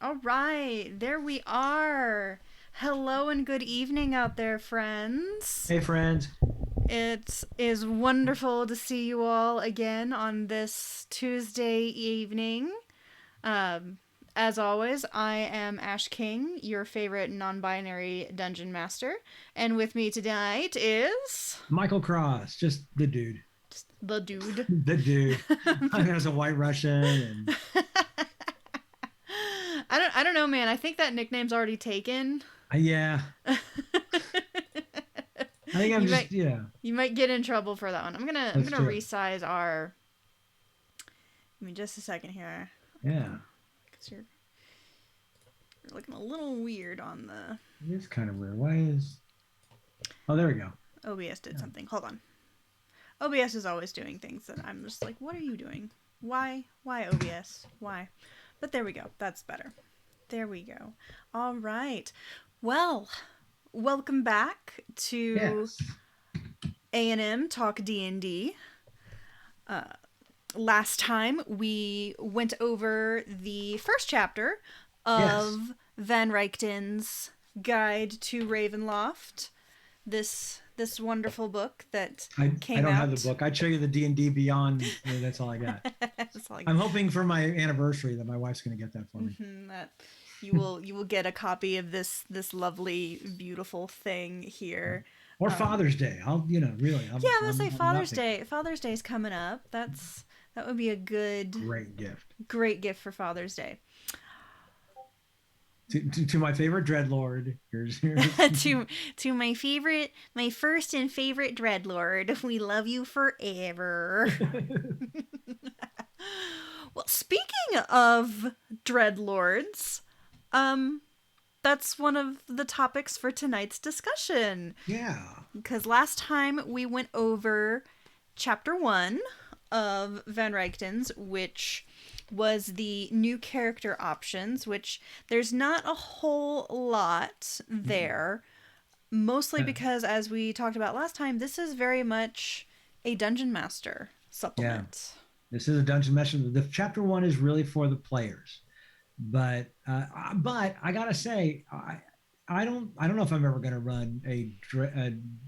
All right, there we are. Hello and good evening out there, friends. Hey, friends. It is wonderful to see you all again on this Tuesday evening. Um, as always, I am Ash King, your favorite non binary dungeon master. And with me tonight is. Michael Cross, just the dude. Just the dude. The dude. I was a white Russian I don't know, man. I think that nickname's already taken. yeah. I think I'm you just might yeah. you might get in trouble for that one. I'm That's gonna true. resize our. Give me just a second here. Yeah. Because you're looking a little weird on the. It is kind of weird. Why is Oh, there we go. OBS did Yeah. something. Hold on. OBS is always doing things that I'm just like, what are you doing? Why? Why OBS? Why? But there we go. That's better. There we go. All right. Well, welcome back to Yes. A&M Talk D&D. Last time we went over the first chapter Yes. of Van Richten's Guide to Ravenloft. This wonderful book that I came don't have out. the book. I'd show you the D&D Beyond. That's all I got. That's all I I'm hoping for my anniversary that my wife's going to get that for me. that you will get a copy of this lovely beautiful thing here. Or Father's Day. I'll, really. Yeah, I'm gonna say I'm Father's nothing. Day. Father's Day's coming up. That would be a Great gift. great gift for Father's Day. To my favorite dreadlord. Here's to my first and favorite dreadlord. We love you forever. Well, speaking of dreadlords, that's one of the topics for tonight's discussion. Yeah. Because last time we went over chapter 1 of Van Richten's, which was the new character options, which there's not a whole lot there. Mostly because, as we talked about last time, this is very much a Dungeon Master Yeah. supplement. This is a dungeon mesh. The chapter one is really for the players, but I gotta say, I don't know if I'm ever gonna run a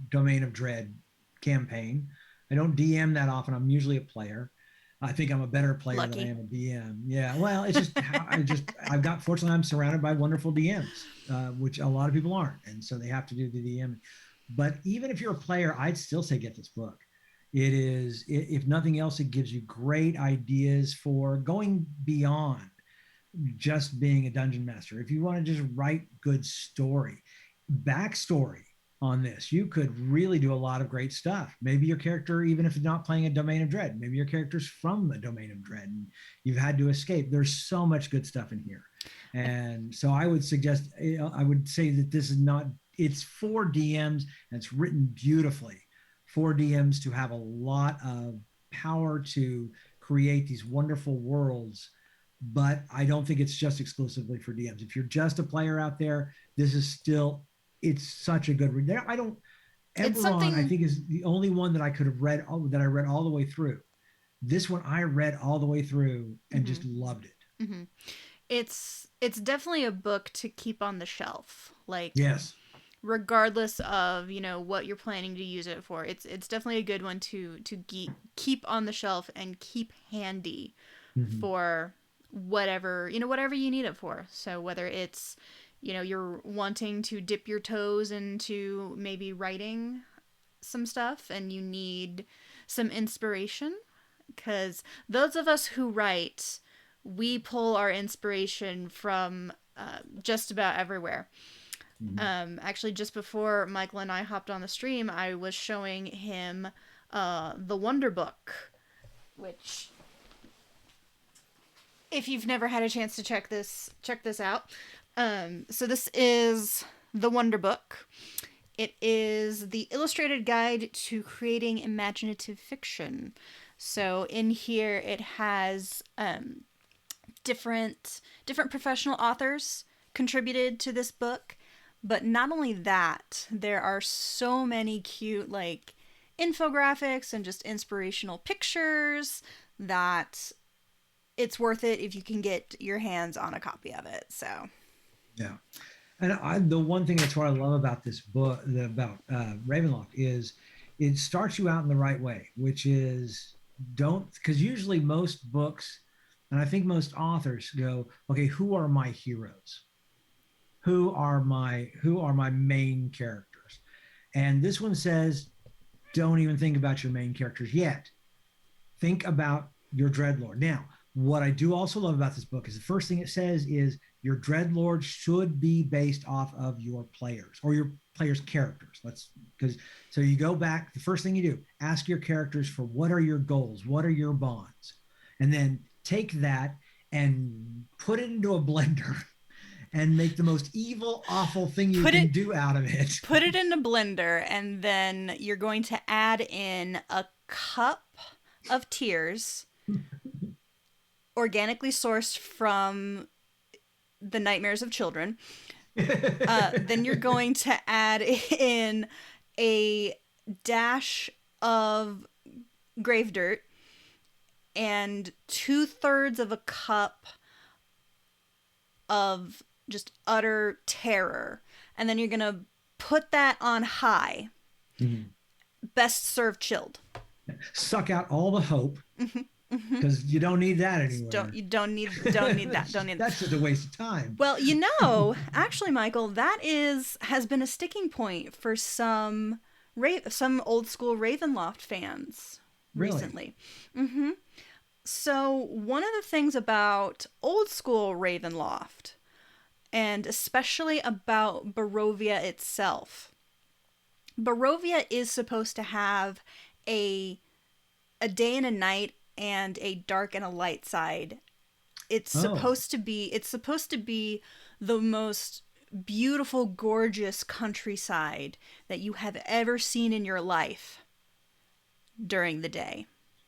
Domain of Dread campaign. I don't DM that often. I'm usually a player. I think I'm a better player than I Lucky. am a DM. Yeah, well, it's just how I've got. Fortunately, I'm surrounded by wonderful DMs, which a lot of people aren't, and so they have to do the DM. But even if you're a player, I'd still say get this book. It is, if nothing else, it gives you great ideas for going beyond just being a dungeon master. If you want to just write good story, backstory on this. You could really do a lot of great stuff. Maybe your character, even if it's not playing a Domain of Dread, maybe your character's from the Domain of Dread and you've had to escape. There's so much good stuff in here. And so I would suggest, I would say that this is not, it's for DMs and it's written beautifully for DMs to have a lot of power to create these wonderful worlds. But I don't think it's just exclusively for DMs. If you're just a player out there, this is still, it's such a good read. I don't, It's Eberron, I something. think, is the only one that I could have read, that I read all the way through. This one I read all the way through and Mm-hmm, just loved it. mm-hmm. It's definitely a book to keep on the shelf. Like, Yes. regardless of what you're planning to use it for, it's definitely a good one to keep on the shelf and keep handy Mm-hmm. for whatever you need it for. So whether it's you're wanting to dip your toes into maybe writing some stuff and you need some inspiration, because those of us who write, we pull our inspiration from just about everywhere. Mm-hmm. Actually, just before Michael and I hopped on the stream, I was showing him the Wonder Book, which, if you've never had a chance to check this out. So this is the Wonder Book. It is the illustrated guide to creating imaginative fiction. So in here, it has different professional authors contributed to this book. But not only that, there are so many cute like infographics and just inspirational pictures that it's worth it if you can get your hands on a copy of it. So, Yeah. And the one thing that's what I love about this book, about Ravenloft, is it starts you out in the right way, which is don't, because usually most books, and I think most authors go, okay, who are my heroes? Who are my main characters? And this one says, don't even think about your main characters yet. Think about your dreadlord. Now, what I do also love about this book is the first thing it says is your dreadlord should be based off of your players or your players' characters. Let's, because so you go back, the first thing you do, ask your characters for what are your goals, what are your bonds, and then take that and put it into a blender and make the most evil, awful thing you put can it do out of it. put it in a blender, and then you're going to add in a cup of tears, organically sourced from the nightmares of children. Then you're going to add in a dash of grave dirt and 2/3 of a cup of just utter terror. And then you're going to put that on high. Mhm. Best served chilled. Suck out all the hope because you don't need that anywhere. You don't need that. Don't need that. That's just a waste of time. Well, actually, Michael, that has been a sticking point for some old school Ravenloft fans Really? recently. Mm-hmm. So one of the things about old school Ravenloft, and especially about Barovia itself, Barovia is supposed to have a day and a night and a dark and a light side. Oh, It's supposed to be the most beautiful, gorgeous countryside that you have ever seen in your life during the day.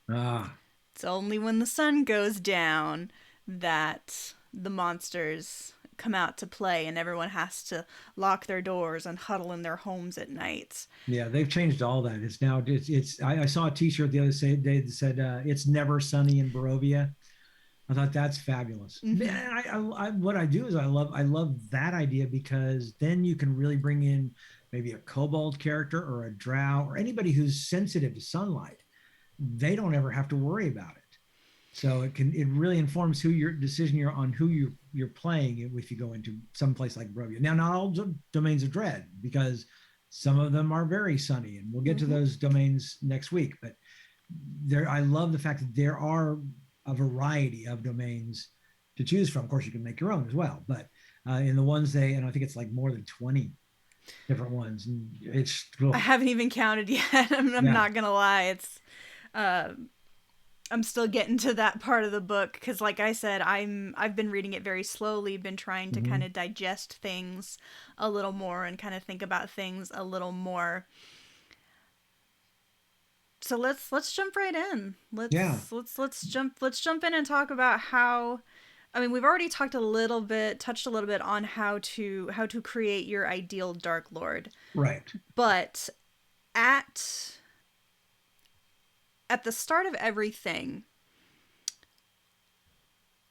ah, It's only when the sun goes down that the monsters come out to play and everyone has to lock their doors and huddle in their homes at night. yeah. They've changed all that. It's now it's. I saw a T-shirt the other day that said "It's never sunny in Barovia." I thought that's fabulous. Mm-hmm. Man, what I do is I love that idea because then you can really bring in maybe a kobold character or a drow or anybody who's sensitive to sunlight. They don't ever have to worry about it. So it really informs who your decision you're on who you're playing if you go into some place like Barovia. Now, not all domains of dread because some of them are very sunny, and we'll get to Mm-hmm. those domains next week. But there, I love the fact that there are a variety of domains to choose from. Of course, you can make your own as well, but in the ones and I think it's like more than 20 different ones, and it's I cool. haven't even counted yet. I'm Yeah. not gonna lie. It's uh, I'm still getting to that part of the book because, like I said, I've been reading it very slowly, been trying to kind Hmm. of digest things a little more and kind of think about things a little more. So let's jump right in. Yeah. Let's jump in and talk about how. I mean, we've already talked a little bit, touched a little bit on how to create your ideal Dark Lord, Right. but at at the start of everything,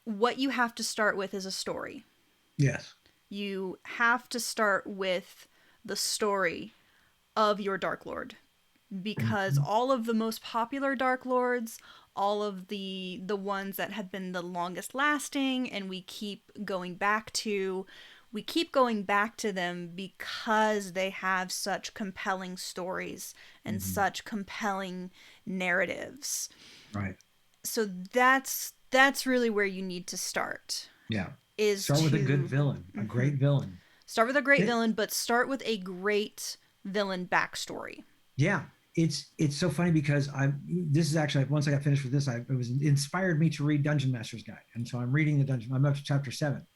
what you have to start with is a story. Yes. You have to start with the story of your Dark Lord because Hmm. all of the most popular Dark Lords, all of the ones that have been the longest lasting and we keep going back to them because they have such compelling stories and Hmm. such compelling narratives. Right. So that's really where you need to start, Yeah. is Start with a good to villain, a great villain. start with a great It, villain, but start with a great villain backstory. yeah. It's so funny because I this is actually once I got finished with this, it was inspired me to read Dungeon Master's Guide, and so I'm reading the dungeon. I'm up to chapter 7,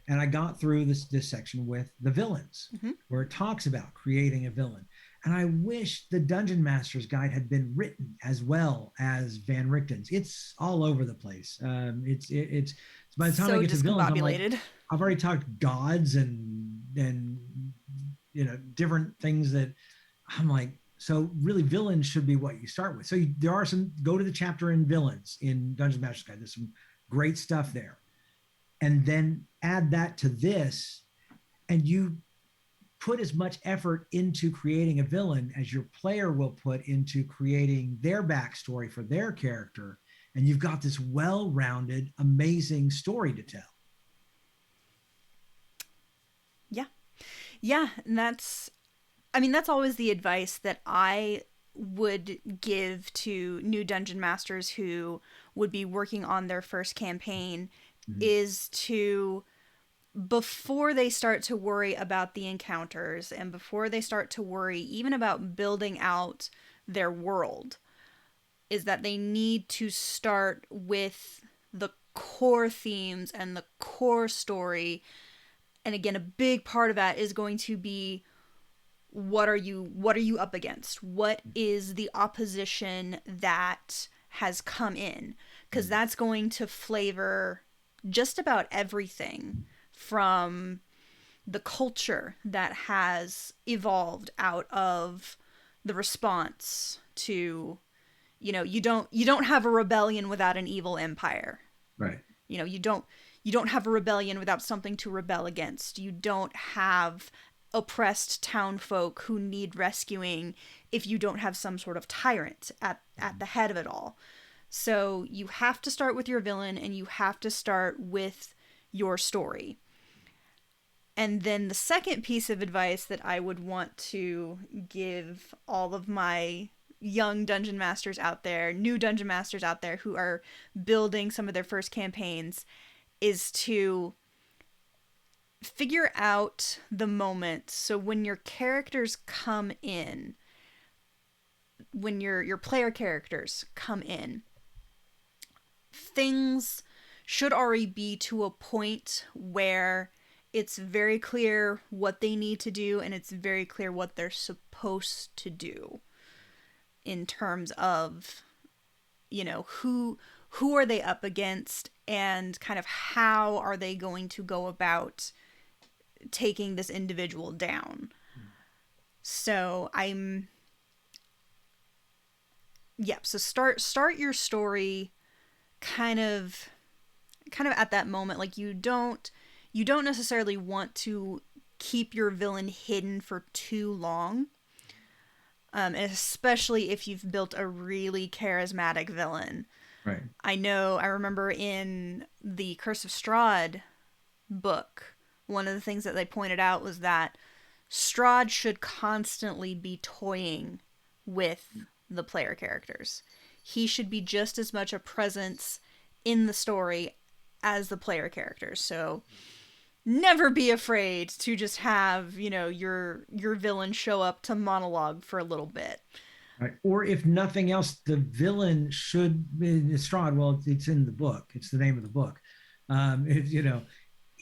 and I got through this section with the villains, Mm-hmm. where it talks about creating a villain. And I wish the Dungeon Master's Guide had been written as well as Van Richten's. It's all over the place. It's by the time I So get to villains, I'm like, discombobulated. I've already talked gods and different things that I'm like, so really villains should be what you start with. So there are some, go to the chapter in villains in Dungeon Master's Guide. There's some great stuff there. And then add that to this, and you put as much effort into creating a villain as your player will put into creating their backstory for their character. And you've got this well rounded, amazing story to tell. Yeah. Yeah, and I mean that's always the advice that I would give to new dungeon masters who would be working on their first campaign, Mhm. is to, before they start to worry about the encounters and before they start to worry even about building out their world, is that they need to start with the core themes and the core story. And again, a big part of that is going to be, what are you up against? What is the opposition that has come in? Because Mhm. that's going to flavor just about everything from the culture that has evolved out of the response to, you don't have a rebellion without an evil empire. Right. You don't have a rebellion without something to rebel against. You don't have oppressed townfolk who need rescuing if you don't have some sort of tyrant at the head of it all. So you have to start with your villain and you have to start with your story. And then the second piece of advice that I would want to give all of my young dungeon masters out there, new dungeon masters out there who are building some of their first campaigns, is to figure out the moment. So when your characters come in, when your player characters come in, things should already be to a point where it's very clear what they need to do and it's very clear what they're supposed to do in terms of, who are they up against and kind of how are they going to go about taking this individual down. So so start your story kind of at that moment. Like you don't necessarily want to keep your villain hidden for too long. Especially if you've built a really charismatic villain. Right. I remember in the Curse of Strahd book, one of the things that they pointed out was that Strahd should constantly be toying with the player characters. He should be just as much a presence in the story as the player characters. So never be afraid to just have, your villain show up to monologue for a little bit. Right. Or if nothing else, the villain should be Strahd. Well, it's in the book. It's the name of the book.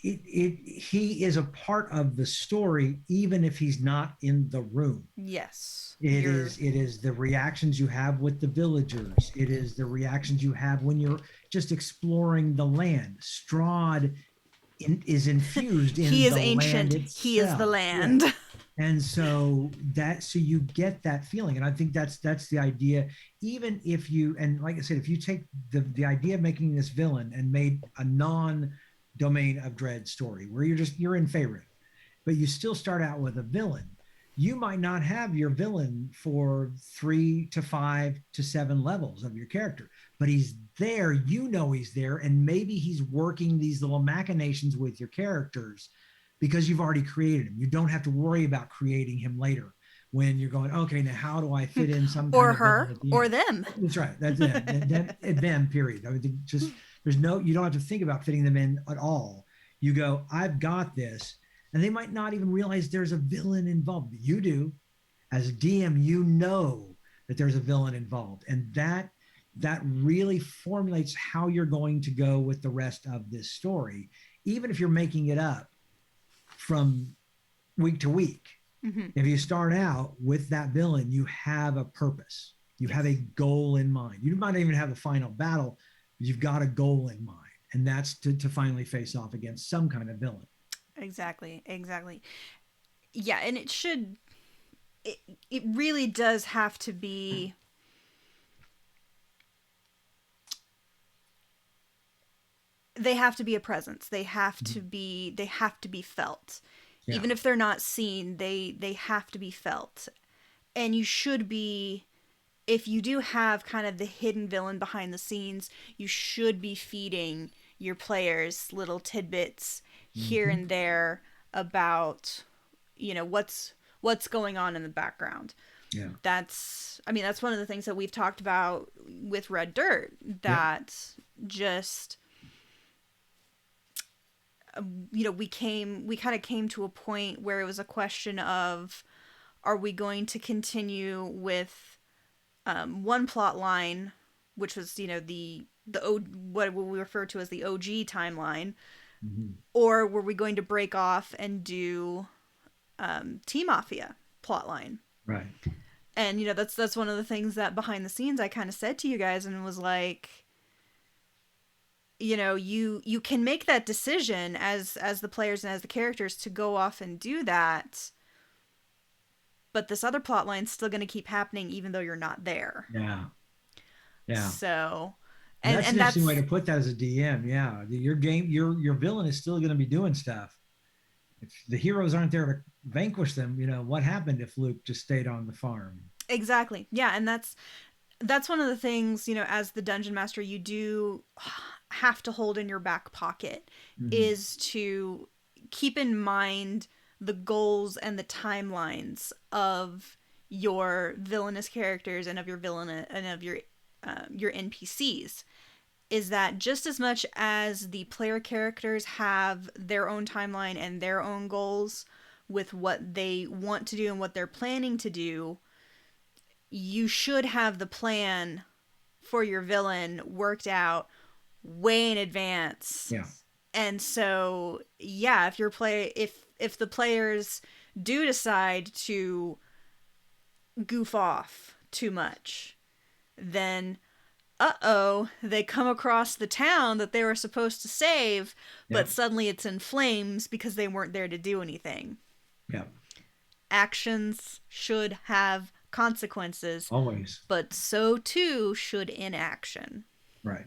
He is a part of the story, even if he's not in the room. Yes. It is the reactions you have with the villagers. It is the reactions you have when you're just exploring the land. Strahd is infused He in is the land ancient. He is the itself. Yeah. land. And so you get that feeling, and I think that's the idea. Even if you, and like I said, if you take the idea of making this villain and made a non-domain of dread story where you're in favor, but you still start out with a villain, you might not have your villain for 3 to 5 to 7 levels of your character, but he's there. He's there, and maybe he's working these little machinations with your characters because you've already created him. You don't have to worry about creating him later when you're going, okay, now how do I fit in some kind Or of villain her, at the or end? them. That's right. That's them, period. I mean, just you don't have to think about fitting them in at all. You go, I've got this. And they might not even realize there's a villain involved. You do. As a DM, you know that there's a villain involved. And that really formulates how you're going to go with the rest of this story, even if you're making it up from week to week. Mm-hmm. If you start out with that villain, you have a purpose. You have a goal in mind. You might not even have a final battle, but you've got a goal in mind. And that's to finally face off against some kind of villain. Exactly. Yeah, and it really does have to be, they have to be a presence. They have to be felt. Yeah. Even if they're not seen, they have to be felt. And you should be, if you do have kind of the hidden villain behind the scenes, you should be feeding your players little tidbits here Mm-hmm. and there about, what's going on in the background. Yeah. That's one of the things that we've talked about with Red Dirt, that just, we kind of came to a point where it was a question of, are we going to continue with one plot line, which was, what we refer to as the OG timeline, Mm-hmm. or were we going to break off and do Tea Mafia plotline? Right. And that's one of the things that behind the scenes I kind of said to you guys, and was like, you can make that decision as the players and as the characters to go off and do that, but this other plot line's still going to keep happening even though you're not there. Yeah. Yeah. So, And that's an and interesting that's way to put that as a DM. Yeah. Your villain is still going to be doing stuff. If the heroes aren't there to vanquish them, what happened if Luke just stayed on the farm? exactly. Yeah, and that's one of the things, as the dungeon master, you do have to hold in your back pocket, Mm-hmm. is to keep in mind the goals and the timelines of your villainous characters and of your villain and of your NPCs. Is that just as much as the player characters have their own timeline and their own goals with what they want to do and what they're planning to do, you should have the plan for your villain worked out way in advance. Yeah. And so, yeah, if the players do decide to goof off too much, then they come across the town that they were supposed to save, but suddenly it's in flames because they weren't there to do anything. Yeah. Actions should have consequences, Always. but so too should inaction. Right.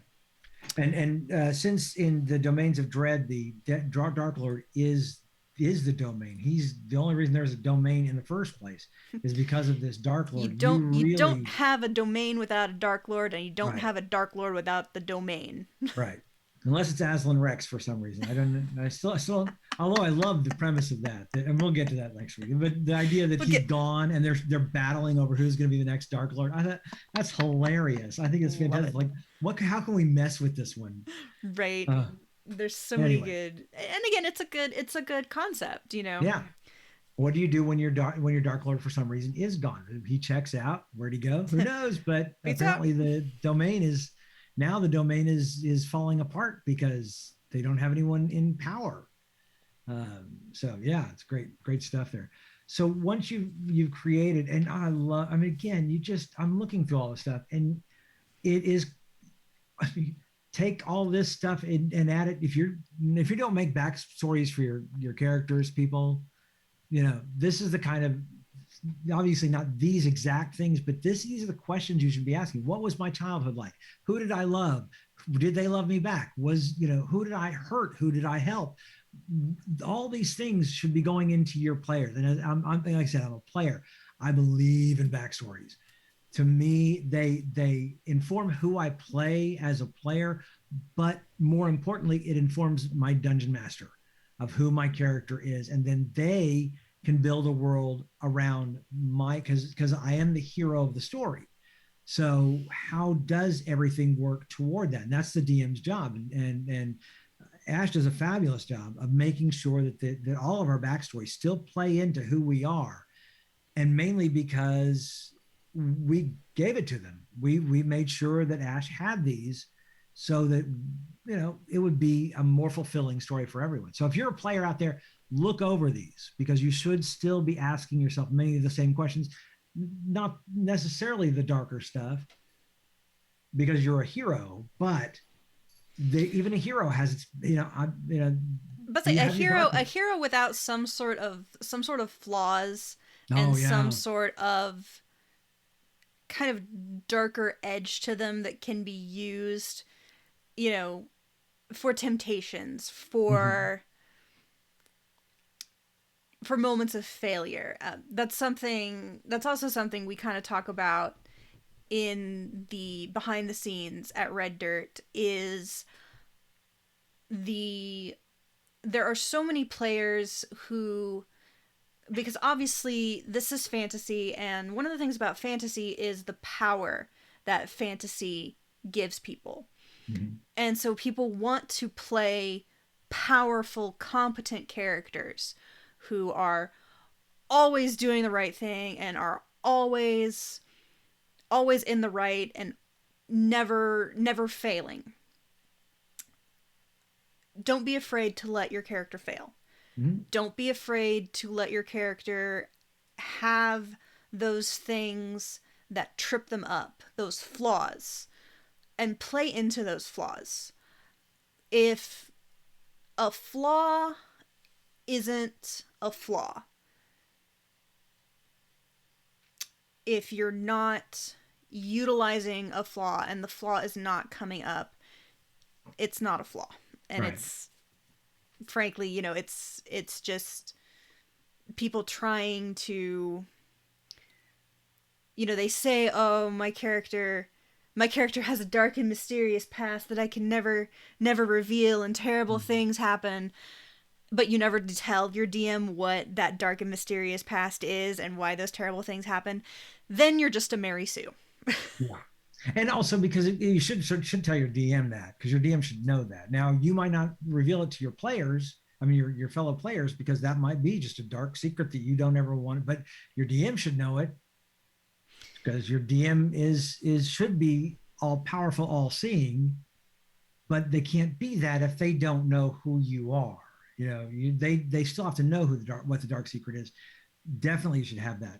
And since in the domains of dread, the Dark Lord is the domain. He's the only reason there's a domain in the first place is because of this Dark Lord. You don't have a domain without a Dark Lord, and you don't Right. have a Dark Lord without the domain. Right. Unless it's Aslan Rex for some reason. I still, although I love the premise of that, and we'll get to that next week. But the idea that he's gone and they're battling over who's going to be the next Dark Lord, I thought that's hilarious. I think it's fantastic. Like, how can we mess with this one? Right. There's so many Anyway, good, and again, it's a good concept, you know. yeah. What do you do when your Dark Lord for some reason is gone? He checks out. Where'd he go? Who knows? But Peace out. apparently the domain is falling apart because they don't have anyone in power. So yeah, it's great stuff there. So once you've created, and I mean, again, I'm looking through all this stuff, and it is, I mean, take all this stuff and add it. If you don't make backstories for your characters, people, this is the kind of, obviously not these exact things, but these are the questions you should be asking. What was my childhood like? Who did I love? Did they love me back? Who did I hurt? Who did I help? All these things should be going into your players. And like I said, I'm a player. I believe in backstories. To me, they inform who I play as a player, but more importantly, it informs my dungeon master of who my character is, and then they can build a world around because I am the hero of the story. So how does everything work toward that? And that's the DM's job, and Ash does a fabulous job of making sure that all of our backstories still play into who we are, and mainly because we gave it to them. We made sure that Ash had these so that it would be a more fulfilling story for everyone. So if you're a player out there, look over these, because you should still be asking yourself many of the same questions, not necessarily the darker stuff because you're a hero, but even a hero has its, But do say you a have your hero, a darkness? hero without some sort of flaws and Oh some yeah. sort of kind of darker edge to them that can be used, you know, for temptations, Mm-hmm. for moments of failure. That's something. That's also something we kind of talk about in the behind the scenes at Red Dirt. Is the there are so many players who, because obviously this is fantasy, and one of the things about fantasy is the power that fantasy gives people. Mm-hmm. And so people want to play powerful, competent characters who are always doing the right thing and are always in the right and never failing. Don't be afraid to let your character fail. Mm-hmm. Don't be afraid to let your character have those things that trip them up, those flaws, and play into those flaws. If a flaw isn't a flaw, if you're not utilizing a flaw and the flaw is not coming up, it's not a flaw. And Right. it's frankly, it's just people trying to, they say, "Oh, my character has a dark and mysterious past that I can never reveal and terrible Mm-hmm. things happen." But you never tell your DM what that dark and mysterious past is and why those terrible things happen. Then you're just a Mary Sue. Yeah. And also because you should tell your DM that, because your DM should know that. Now you might not reveal it to your players. I mean your fellow players, because that might be just a dark secret that you don't ever want. But your DM should know it, because your DM is should be all powerful, all seeing, but they can't be that if they don't know who you are. They still have to know what the dark secret is. Definitely you should have that.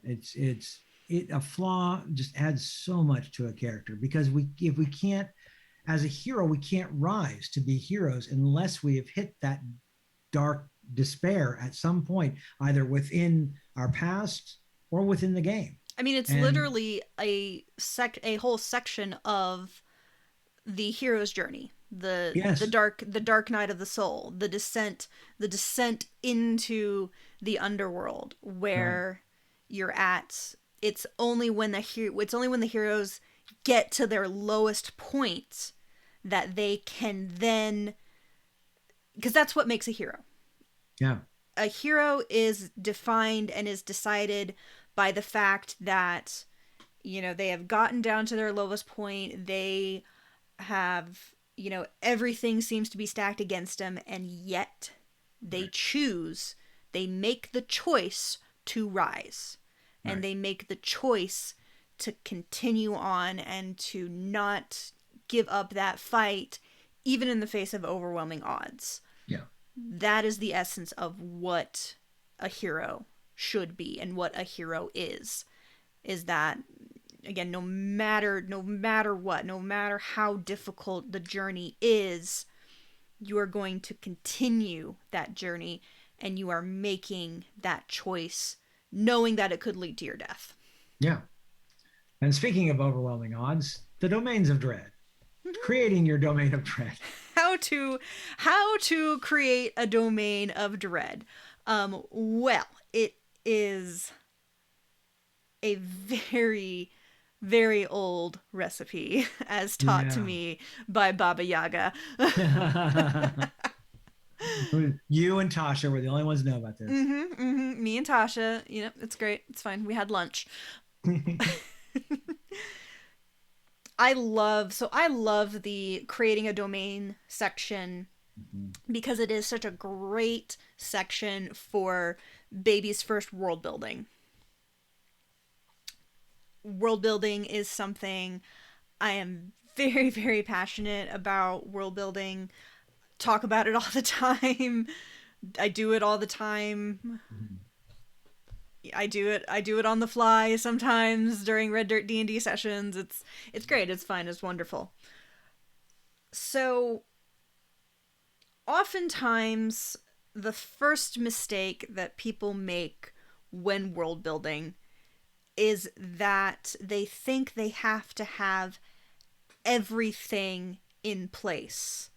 A flaw just adds so much to a character, because if we can't, as a hero, we can't rise to be heroes unless we have hit that dark despair at some point, either within our past or within the game. I mean, it's And literally a whole section of the hero's journey, yes, the dark night of the soul, the descent into the underworld, right, where you're at. It's only when the heroes get to their lowest point that they can then, because that's what makes a hero. yeah, A hero is defined and is decided by the fact that, they have gotten down to their lowest point. They have, everything seems to be stacked against them, and yet they Right. choose, they make the choice to rise. And Right. they make the choice to continue on and to not give up that fight, even in the face of overwhelming odds. Yeah. That is the essence of what a hero should be and what a hero is that, again, no matter what, no matter how difficult the journey is, you are going to continue that journey, and you are making that choice knowing that it could lead to your death. Yeah. And speaking of overwhelming odds, the domains of dread. Creating your domain of dread. How to create a domain of dread. Well, it is a very, very old recipe, as taught to Yeah. me by Baba Yaga. You and Tasha were the only ones who know about this. Me and Tasha, it's great. It's fine. We had lunch. I love the creating a domain section because it is such a great section for baby's first world building. World building is something I am very, very passionate about. World building, talk about it all the time. I do it all the time. I do it on the fly sometimes during Red Dirt D&D sessions. It's great. It's fun. It's wonderful. So oftentimes the first mistake that people make when world building is that they think they have to have everything in place.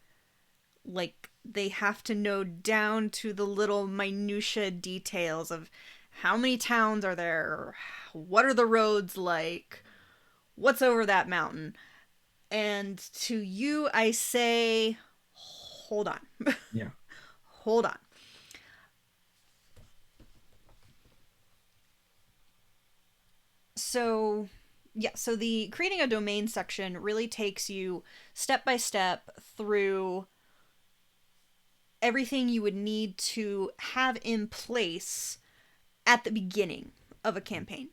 Like, they have to know down to the little minutia details of how many towns are there, what are the roads like, what's over that mountain. And to you, I say, hold on. Yeah. Hold on. So, so the creating a domain section really takes you step by step through everything you would need to have in place at the beginning of a campaign.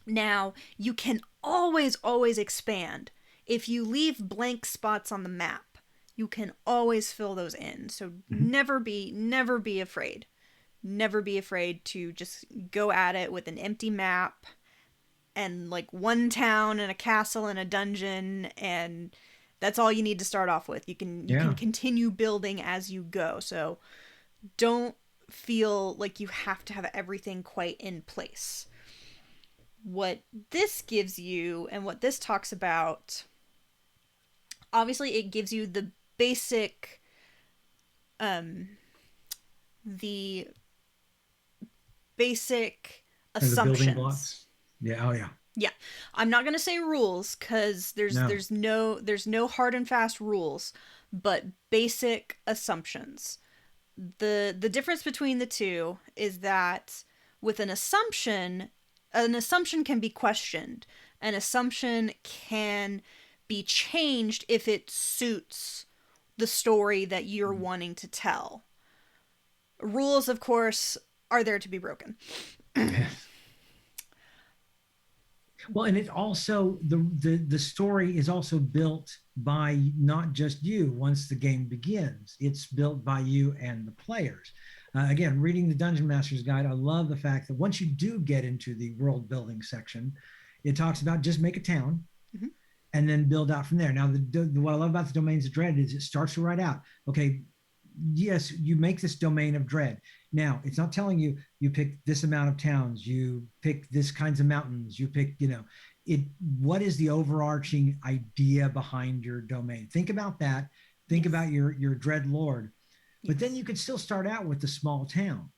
Now, you can always expand. If you leave blank spots on the map, you can always fill those in. So never be afraid. Never be afraid to just go at it with an empty map and like one town and a castle and a dungeon, and that's all you need to start off with. You can continue building as you go. So don't feel like you have to have everything quite in place. What this gives you and what this talks about, obviously it gives you the basic the basic assumptions. The building blocks. Yeah. Oh yeah. Yeah. I'm not going to say rules cuz there's no hard and fast rules, but basic assumptions. The difference between the two is that with an assumption can be questioned. An assumption can be changed if it suits the story that you're wanting to tell. Rules, of course, are there to be broken. Well, and it also the story is also built by not just you. Once the game begins, it's built by you and the players. Again, reading the Dungeon Master's Guide, I love the fact that once you do get into the world building section, it talks about just make a town and then build out from there. Now, what I love about the Domains of Dread is it starts to write out, okay, yes, you make this domain of dread. Now, it's not telling you pick this amount of towns, you pick this kinds of mountains, you pick, what is the overarching idea behind your domain? Think about that. Think about your dread lord. But then you could still start out with the small town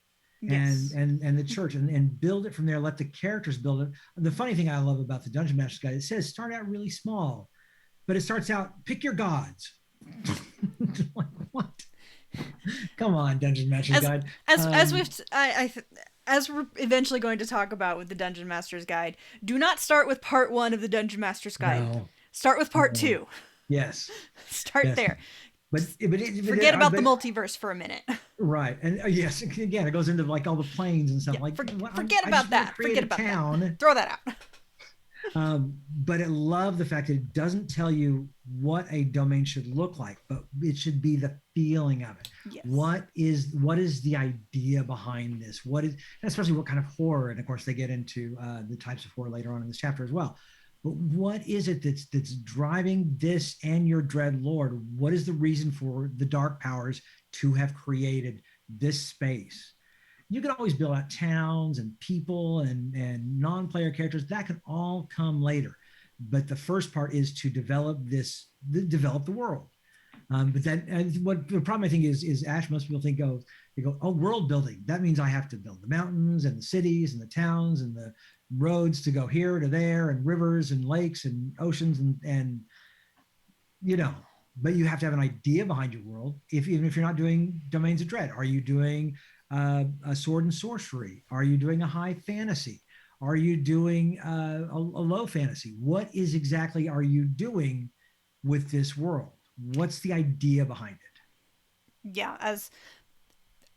and the church and build it from there. Let the characters build it. The funny thing I love about the Dungeon Master's Guide, it says start out really small, but it starts out, pick your gods. Like, what? Come on, Dungeon Master's Guide. As we're eventually going to talk about with the Dungeon Master's Guide, do not start with part 1 of the Dungeon Master's Guide. No. Start with part 2. Yes. Start Yes. there. But Forget about the but multiverse for a minute. right, and yes, again, it goes into like all the planes and stuff. Yeah, Like, well, forget I just about want to that. create Forget a about that. town. Throw that out. But I love the fact that it doesn't tell you what a domain should look like, but it should be the feeling of it. Yes. What is the idea behind this? What is, and especially what kind of horror? And of course, they get into the types of horror later on in this chapter as well. But what is it that's driving this and your dread lord? What is the reason for the dark powers to have created this space? You can always build out towns and people and non-player characters. That can all come later. But the first part is to develop the world. But then, and what the problem I think is Ash. Most people think, oh, they go, oh, world building. That means I have to build the mountains and the cities and the towns and the roads to go here to there and rivers and lakes and oceans and you know, but you have to have an idea behind your world. If even if you're not doing Domains of Dread, are you doing a sword and sorcery? Are you doing a high fantasy? Are you doing a low fantasy? What is exactly are you doing with this world? What's the idea behind it? Yeah, as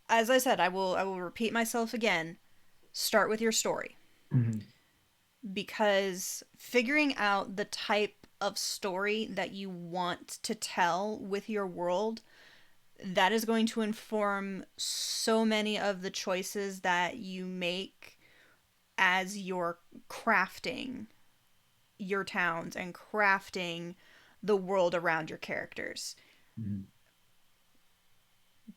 I said, I will repeat myself again. Start with your story, Mm-hmm. because figuring out the type of story that you want to tell with your world, that is going to inform so many of the choices that you make as you're crafting your towns and crafting the world around your characters. Mm-hmm.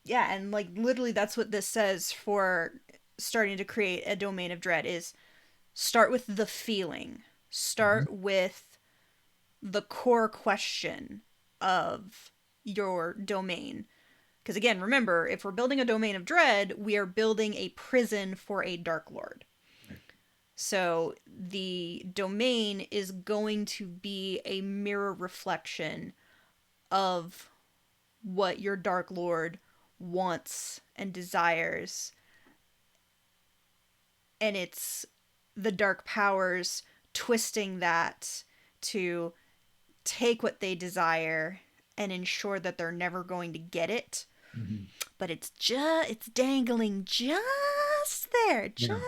Yeah, and like literally that's what this says for starting to create a domain of dread is start with the feeling. Mm-hmm. Start with the core question of your domain. Because again, remember, if we're building a domain of dread, we are building a prison for a dark lord. Right. So the domain is going to be a mirror reflection of what your dark lord wants and desires. And it's the dark powers twisting that to take what they desire and ensure that they're never going to get it. Mm-hmm. But it's dangling just there, Yeah.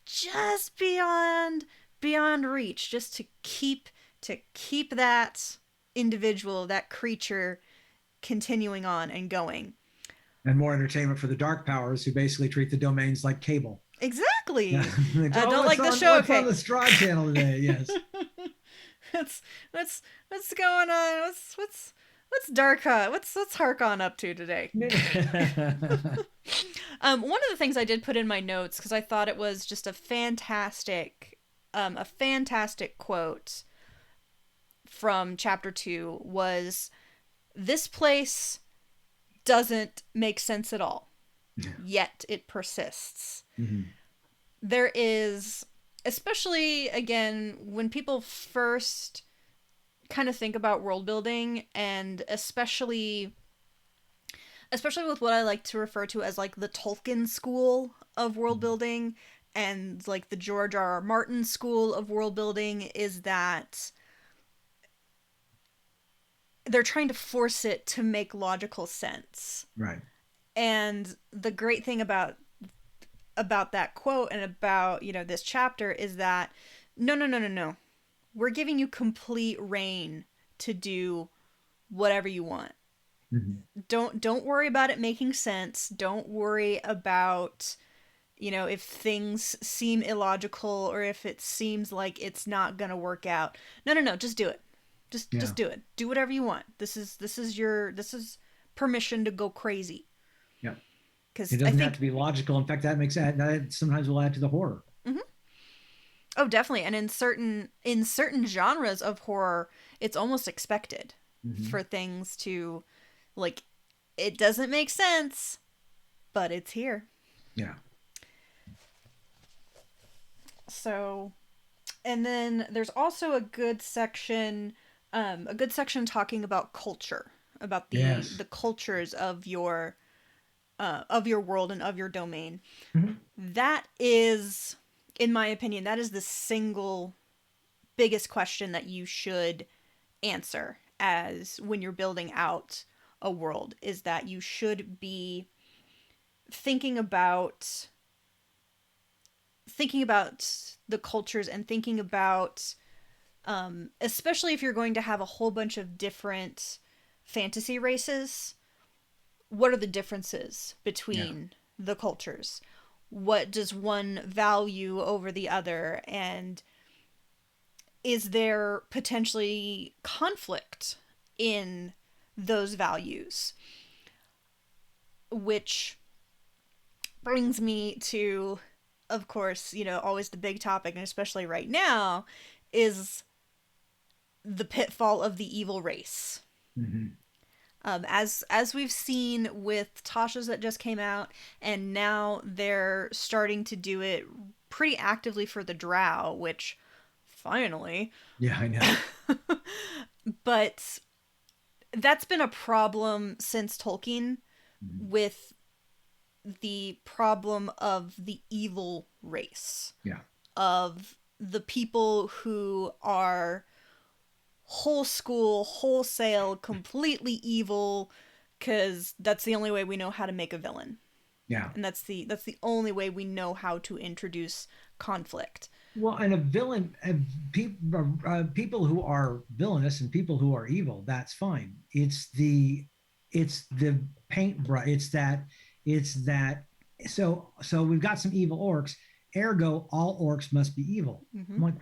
just beyond reach, just to keep that individual, that creature continuing on and going. And more entertainment for the dark powers who basically treat the domains like cable. Yeah. Exactly. Like, oh, Don't like the show. what's on Okay. the Straw Channel today? Yes. what's what's going on? What's Dark What's Harkon up to today? One of the things I did put in my notes because I thought it was just a fantastic quote from chapter 2 was, "This place doesn't make sense at all, yet it persists." Mm-hmm. There is, especially again when people first kind of think about world building, and especially with what I like to refer to as like the Tolkien school of world building and like the George R. R. Martin school of world building, is that they're trying to force it to make logical sense. Right. And the great thing about that quote and about, this chapter is that no, no, no, no, no. We're giving you complete reign to do whatever you want. Mm-hmm. Don't worry about it making sense. Don't worry about, if things seem illogical or if it seems like it's not going to work out. No, no, no, just do it. Just Yeah. do it. Do whatever you want. This is permission to go crazy. Yeah. Cuz It I doesn't have think to be logical. In fact, that sometimes will add to the horror. Mhm. Oh, definitely. And in certain genres of horror, it's almost expected Mm-hmm. for things to, like, it doesn't make sense, but it's here. Yeah. So, and then there's also a good section talking about culture, about Yes. the cultures of your world and of your domain. Mm-hmm. That is, in my opinion, that is the single biggest question that you should answer as when you're building out a world, is that you should be thinking about the cultures and thinking about, especially if you're going to have a whole bunch of different fantasy races, what are the differences Yeah. between the cultures? What does one value over the other? And is there potentially conflict in those values? Which brings me to, of course, always the big topic, and especially right now, is the pitfall of the evil race. Hmm. As we've seen with Tasha's that just came out, and now they're starting to do it pretty actively for the Drow, which finally. Yeah, I know. But that's been a problem since Tolkien, Hmm. with the problem of the evil race, Yeah. of the people who are whole school, wholesale, completely evil, because that's the only way we know how to make a villain, Yeah. and that's the only way we know how to introduce conflict. Well, and a villain, people who are villainous and people who are evil, that's fine. It's the paintbrush. It's that. So we've got some evil orcs. Ergo, all orcs must be evil. Mm-hmm. I'm like,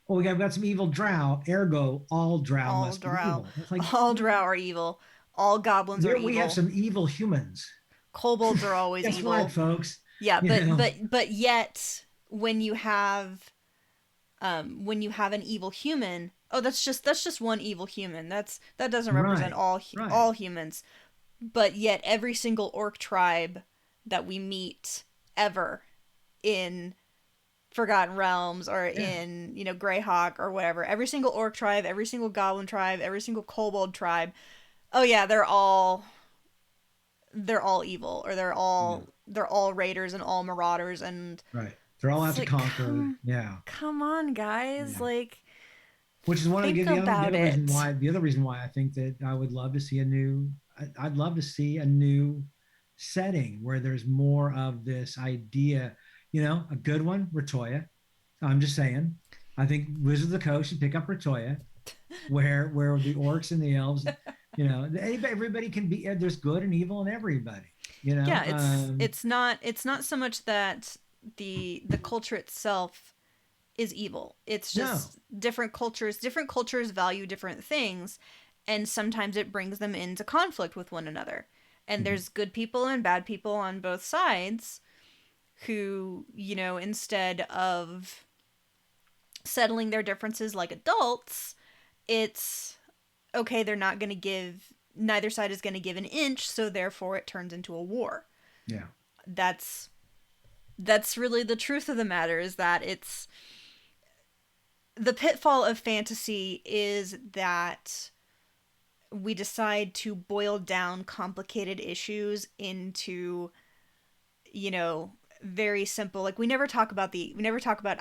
oh, we've got some evil drow. Ergo, all drow All must be drow, evil. It's like, all drow are evil. All goblins are there we have evil. some evil humans. Kobolds are always Guess what, evil. folks? Yeah, You know, but yet when you have an evil human, oh, that's just one evil human. That doesn't represent right, right. all humans. But yet every single orc tribe that we meet ever in Forgotten Realms or Yeah, in, Greyhawk or whatever, every single orc tribe, every single goblin tribe, every single kobold tribe, oh yeah, they're all evil, or they're yeah, all they're all raiders and all marauders, and right. They're all out it's to like, conquer. come Yeah. come on, guys, Yeah. like, Which is one of think the about other reason it. why I think that I would love to see a new I'd love to see a new setting where there's more of this idea, a good one, Ratoya. I'm just saying. I think Wizards of the Coast should pick up Ratoya, where the orcs and the elves, everybody can be, there's good and evil in everybody, you know. Yeah, it's not so much that the culture itself is evil. It's No. just different cultures value different things, and sometimes it brings them into conflict with one another. And Mhm. there's good people and bad people on both sides who, instead of settling their differences like adults, it's okay, they're not going to give neither side is going to give an inch, so therefore it turns into a war. Yeah. That's really the truth of the matter, is that it's the pitfall of fantasy is that we decide to boil down complicated issues into, you know, very simple, like we never talk about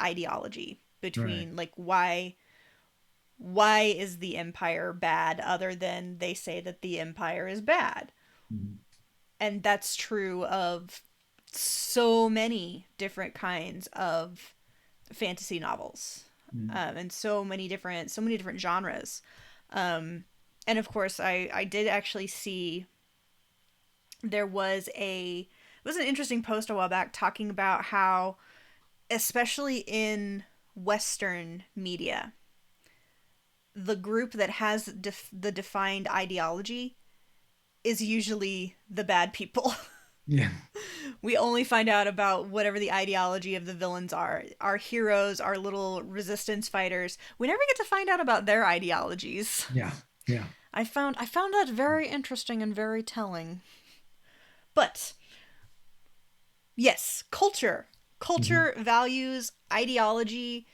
ideology Right. between, like, why is the empire bad, other than they say that the empire is bad. Mhm. And that's true of so many different kinds of fantasy novels, Mhm. and so many different genres. Um, and of course, I did actually see there was an interesting post a while back talking about how, especially in Western media, the group that has the defined ideology is usually the bad people. Yeah. We only find out about whatever the ideology of the villains are. Our heroes, our little resistance fighters, we never get to find out about their ideologies. Yeah. Yeah. I found that very interesting and very telling. But yes, Mhm. culture, values, ideology,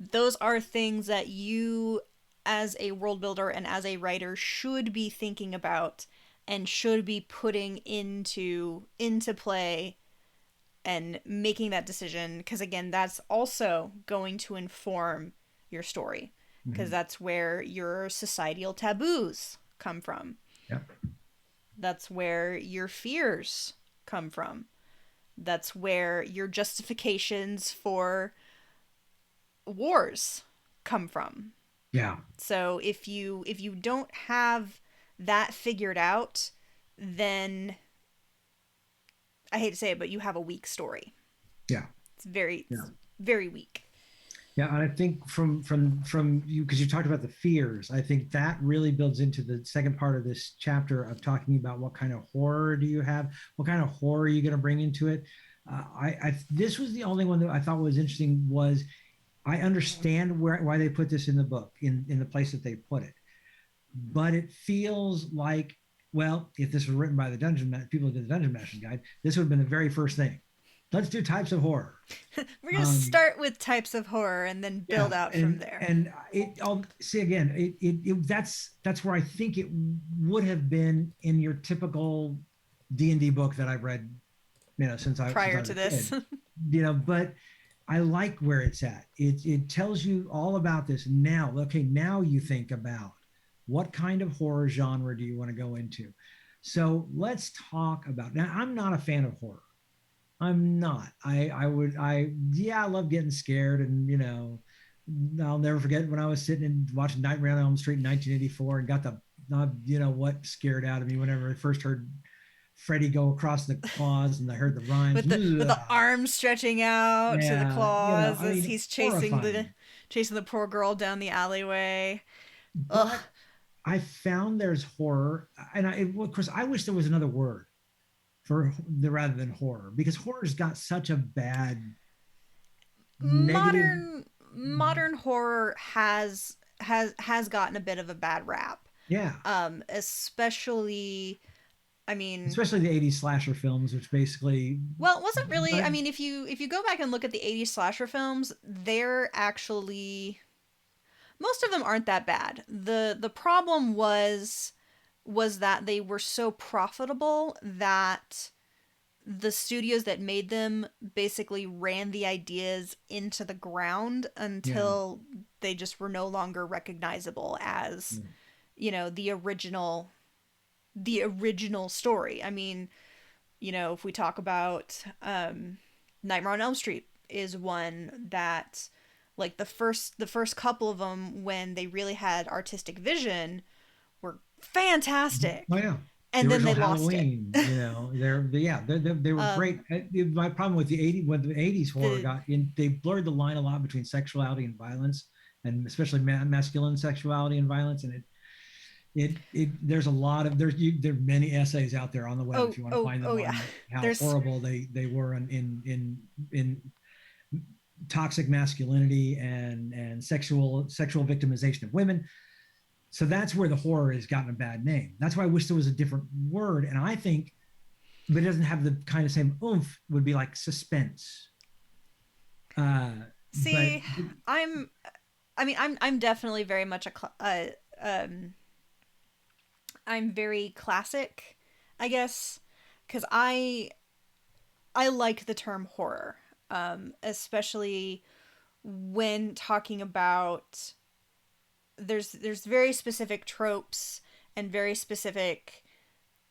those are things that you, as a world builder and as a writer, should be thinking about and should be putting into play and making that decision, because again, that's also going to inform your story. because Hmm. that's where your societal taboos come from. Yeah. That's where your fears come from. That's where your justifications for wars come from. Yeah. So if you don't have that figured out, then I hate to say it, but you have a weak story. Yeah. It's Yeah. very weak. Yeah, and I think from you, because you talked about the fears, I think that really builds into the second part of this chapter of talking about what kind of horror do you have, what kind of horror are you going to bring into it. This was the only one that I thought was interesting. Was I understand why they put this in the book in the place that they put it, but it feels like, well, if this was written by the people who did the Dungeon Mashing Guide, this would have been the very first thing. Let's do types of horror. We're gonna Um, start with types of horror and then build yeah, out from there. and I'll see again. That's where I think it would have been in your typical D&D book that I've read, since I Prior was to a this, kid, But I like where it's at. It tells you all about this now. Okay, now you think about what kind of horror genre do you want to go into. So let's talk about. Now, I'm not a fan of horror. I'm not. Yeah, I love getting scared, and I'll never forget when I was sitting and watching Nightmare on Elm Street in 1984 and got the, what scared out of me whenever I first heard Freddy go across the claws and I heard the rhymes. with the Ugh. arms stretching out to the Yeah, claws I as mean, he's horrifying. chasing the poor girl down the alleyway. Ugh. But I found there's horror, and of course, I wish there was another word for the rather than horror, because horror's got such a bad negative. Modern horror has gotten a bit of a bad rap. Yeah, Especially, I mean, especially the 80s slasher films, which basically, well, it wasn't really. but I mean, if you go back and look at the '80s slasher films, they're actually, most of them aren't that bad. The problem was that they were so profitable that the studios that made them basically ran the ideas into the ground yeah, until they just were no longer recognizable as, yeah, the original story. I mean, if we talk about Nightmare on Elm Street is one that, like, the first couple of them, when they really had artistic vision, were oh fantastic, yeah. The and then original they lost it. Halloween, they were great. um My problem with the 80s, when the 80s horror the got in, they blurred the line a lot between sexuality and violence, and especially masculine sexuality and violence. And there's a lot of there are many essays out there on the web if oh you want to oh find oh them yeah. on how There's horrible they were in toxic masculinity and sexual victimization of women. So that's where the horror has gotten a bad name. That's why I wish there was a different word. And I think, but it doesn't have the kind of same oomph, would be like suspense. Uh, but See, I'm I'm definitely very much I'm very classic, I guess, cuz I like the term horror. Especially when talking about, there's very specific tropes and very specific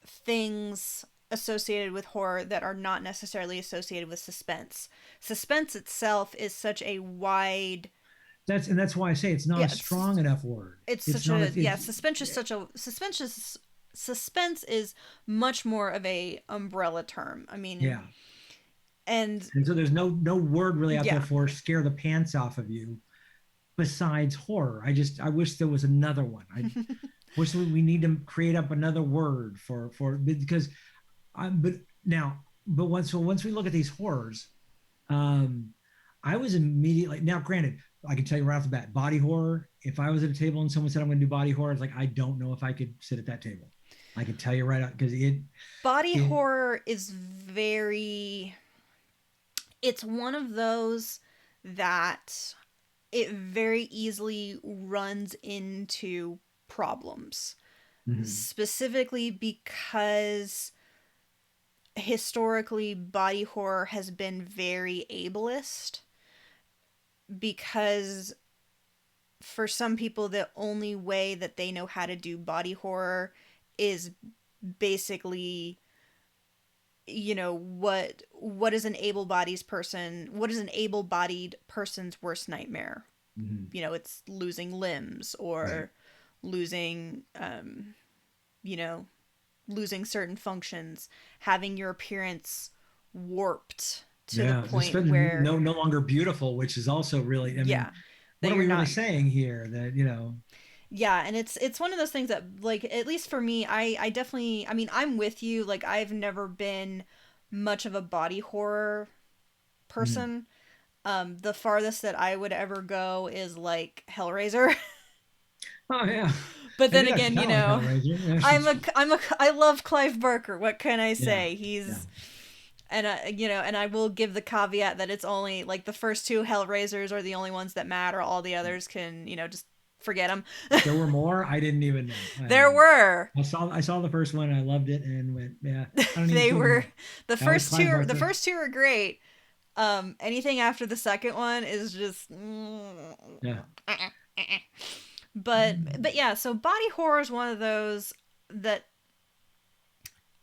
things associated with horror that are not necessarily associated with suspense. Suspense itself is such a wide, that's why I say it's not yeah, a strong enough word. it's It's such not a, a, yeah, it's suspense is much more of a umbrella term. I mean, yeah. and And so there's no word really out there yeah. for scare the pants off of you besides horror. I wish there was another one. I wish we need to create up another word for because but now, but once we look at these horrors, um, I was immediately, now granted, I can tell you right off the bat, body horror. If I was at a table and someone said I'm going to do body horror, it's like I don't know if I could sit at that table. I can tell you right out because Body it horror is very, it's one of those that it very easily runs into problems, mhm. specifically because historically body horror has been very ableist, because for some people, the only way that they know how to do body horror is basically, what is an able-bodied person's worst nightmare. Mm-hmm. It's losing limbs, Right. or losing you know losing certain functions, having your appearance warped to the Yeah, just point where, no longer beautiful, which is also really. I mean, yeah, what that are you're we really not. saying here? That Yeah, and it's one of those things that, like, at least for me, I definitely, I mean, I'm with you. Like, I've never been much of a body horror mhm. person. The farthest that I would ever go is like Hellraiser. Oh yeah, But I then did actually again, kind of like Hellraiser. I love Clive Barker. What can I Yeah, say? yeah. And I will give the caveat that it's only like the first two Hellraisers are the only ones that matter. All the others can, just forget them. If there were more, I didn't even know. There were. I saw the first one. I loved it and went, yeah. I don't need They two were more. the That was first two. Clive The Barker. first two are great. Anything after the second one is just. Yeah. But yeah, so body horror is one of those that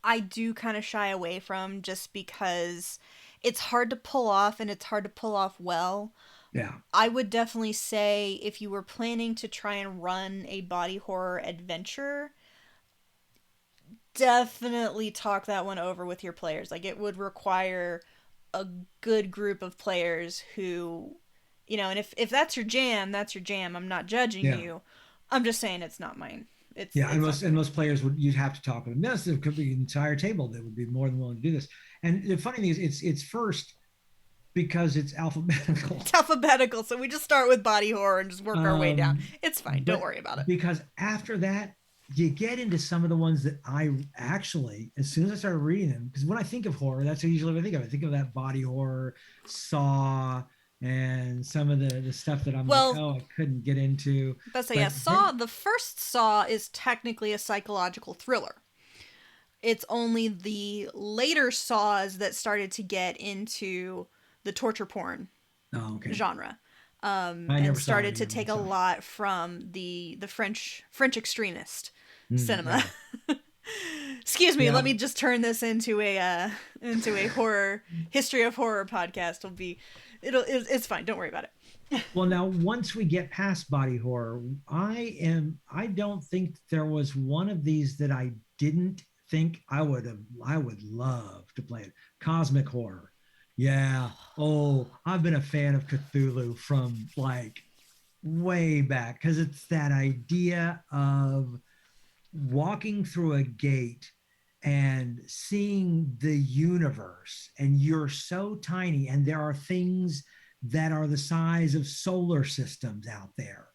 I do kind of shy away from, just because it's hard to pull off, and it's hard to pull off well. Yeah. I would definitely say, if you were planning to try and run a body horror adventure, definitely talk that one over with your players. Like, it would require a good group of players who, and if that's your jam, that's your jam. I'm not judging Yeah. you. I'm just saying it's not mine. It's Yeah, it's not for me. most players would you'd have to talk with them. Yes, there could be an entire table that would be more than willing to do this. And the funny thing is, it's first because it's alphabetical. It's alphabetical, so we just start with body horror and just work our way down. Um, It's fine. Don't but worry about it. because after that, you get into some of the ones that I actually, as soon as I started reading them, because when I think of horror, that's usually what I think of. I think of that body horror, Saw, and some of the stuff that I'm like, Well, oh, I couldn't get into. but so yeah, But Saw. The first Saw is technically a psychological thriller. It's only the later Saws that started to get into the torture porn oh, okay, genre, I and never saw started any to of them. take a So lot from the French extremist cinema. yeah, Excuse me, let yeah. me just turn this into a horror history of horror podcast. It's fine. Don't worry about it. Well, now once we get past body horror, I don't think there was one of these that I didn't think I would love to play it. Cosmic horror. Yeah. Oh, I've been a fan of Cthulhu from like way back because it's that idea of walking through a gate and seeing the universe, and you're so tiny, and there are things that are the size of solar systems out there,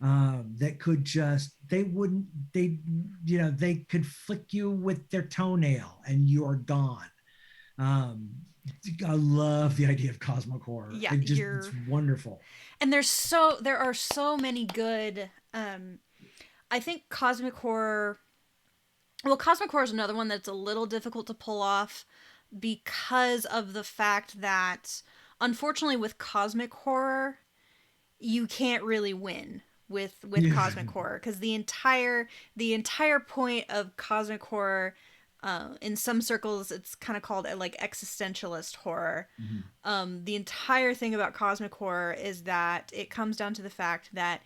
that could just they wouldn't they they could flick you with their toenail and you're gone. um I love the idea of cosmic horror. Yeah, It's wonderful. and there are so many good. I think cosmic horror is another one that's a little difficult to pull off, because of the fact that, unfortunately, with cosmic horror, you can't really win with Yeah. cosmic horror, because the entire point of cosmic horror, in some circles it's kind of called like existentialist horror. Mhm. The entire thing about cosmic horror is that it comes down to the fact that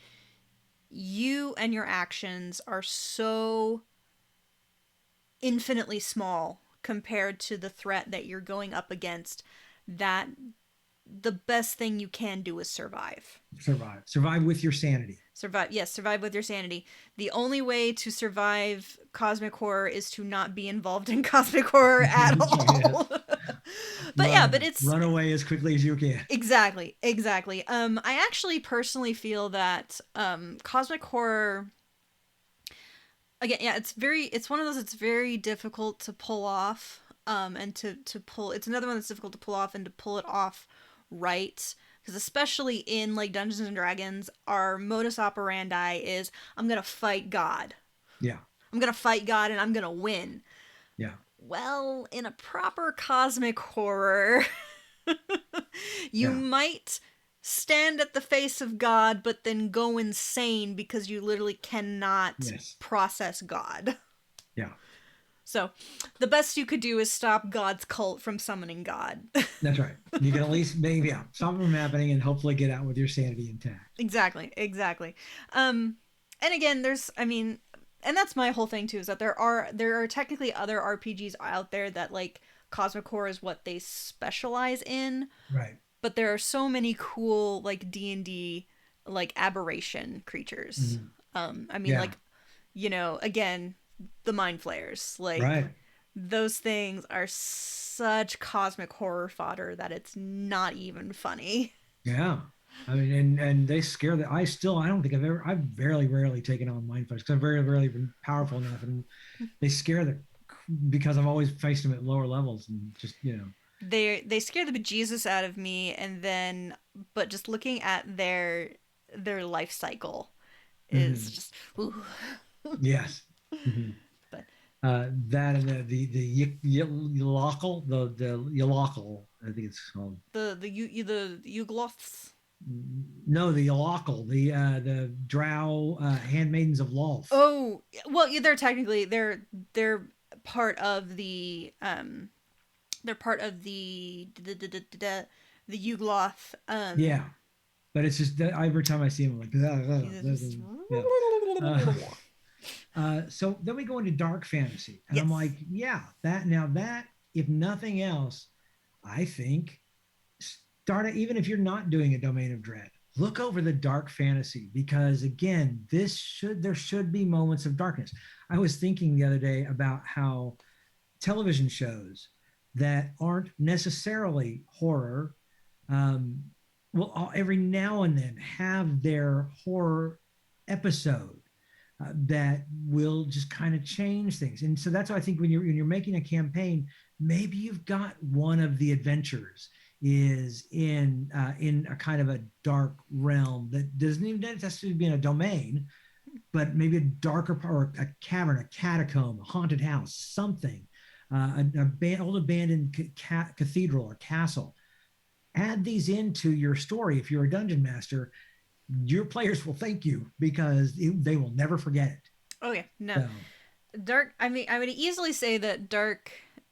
you and your actions are so infinitely small compared to the threat that you're going up against, that the best thing you can do is survive. Survive with your sanity. Survive, yes, survive with your sanity. The only way to survive cosmic horror is to not be involved in cosmic horror at all. Yes. But yeah, but it's Run away as quickly as you can. exactly. I actually personally feel that cosmic horror, again, yeah, it's one of those, it's very difficult to pull off, and to pull, it's another one that's difficult to pull off, and to pull it off right, because especially in like Dungeons and Dragons, our modus operandi is, I'm gonna fight God. Yeah. I'm gonna fight God and I'm gonna win. Yeah. Well, in a proper cosmic horror, you Yeah. might stand at the face of God, but then go insane because you literally cannot Yes. process God. Yeah. So, the best you could do is stop God's cult from summoning God. That's right. You can at least maybe stop them from happening and hopefully get out with your sanity intact. Exactly, exactly. And again, and that's my whole thing too, is that there are technically other RPGs out there that like Cosmic Horror is what they specialize in, Right. but there are so many cool like D&D like aberration creatures. Mm-hmm. Yeah. Like, again, the mind flayers, like Right. those things are such cosmic horror fodder that it's not even funny. Yeah. I mean, and they scare the. I don't think I've very rarely taken on mind flayers because I've very rarely been powerful enough, and they scare the because I've always faced them at lower levels and just They scare the bejesus out of me, and then but just looking at their life cycle is Mhm. just ooh. Yes. Mhm. But That and the Ylockle, the Ylockle, I think it's called. the Yugloths. No, the Ylockle, the Drow handmaidens of Lolth. Oh well, yeah, they're part of the Yugloth. Yeah, but it's just that every time I see them, I'm like, yeah. Uh, so then we go into dark fantasy, and I'm Yes. like, yeah, that if nothing else, I think start it even if you're not doing a domain of dread. Look over the dark fantasy because again, there should be moments of darkness. I was thinking the other day about how television shows that aren't necessarily horror um, will every now and then have their horror episode that will just kind of change things. And so that's why I think when you're making a campaign, maybe you've got one of the adventures is in a kind of a dark realm that doesn't even necessarily be in a domain, but maybe a darker part, or a cavern, a catacomb, a haunted house, something, old abandoned cathedral or castle. Add these into your story if you're a dungeon master. Your players will thank you because they will never forget it. Oh yeah. No. So, Dark. I would easily say that dark.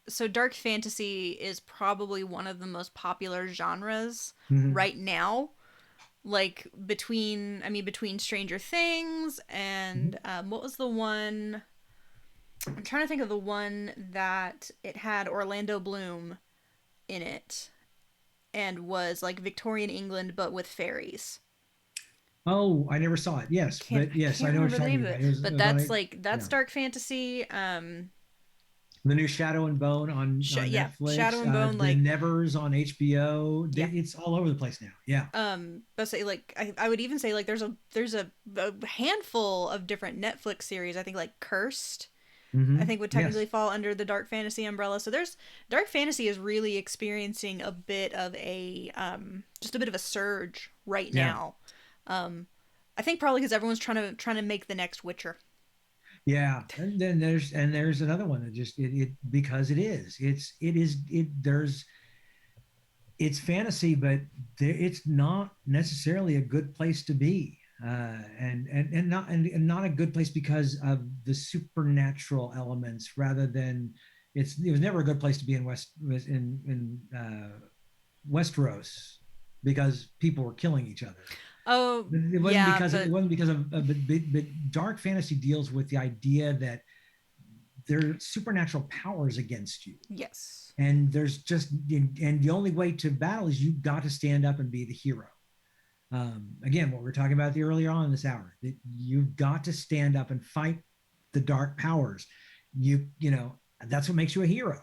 So dark fantasy is probably one of the most popular genres mhm. right now. Like between Stranger Things and Mhm. what was the one? I'm trying to think of the one that it had Orlando Bloom in it and was like Victorian England but with fairies. Oh, I never saw it. Yes, but I yes, I can't know what remember you're the name talking of about. it, It but was on a, that's yeah, dark fantasy. the new Shadow and Bone on Yeah, Netflix. Shadow and Bone, The like Nevers on HBO. yeah. It's all over the place now. Yeah. But say like I would even say like there's a handful of different Netflix series. I think like Cursed, I think would technically Yes. fall under the dark fantasy umbrella. So there's dark fantasy is really experiencing a bit of a just a bit of a surge right Yeah. now. Um, I think probably because everyone's trying to make the next Witcher. Yeah, and then there's another one that just it because it's fantasy, but it's not necessarily a good place to be, and not a good place because of the supernatural elements, rather than it was never a good place to be in Westeros because people were killing each other. Oh It wasn't yeah, because but but dark fantasy deals with the idea that there are supernatural powers against you, yes, and and the only way to battle is you've got to stand up and be the hero. Again, what we are talking about the earlier on in this hour, that you've got to stand up and fight the dark powers. You know that's what makes you a hero.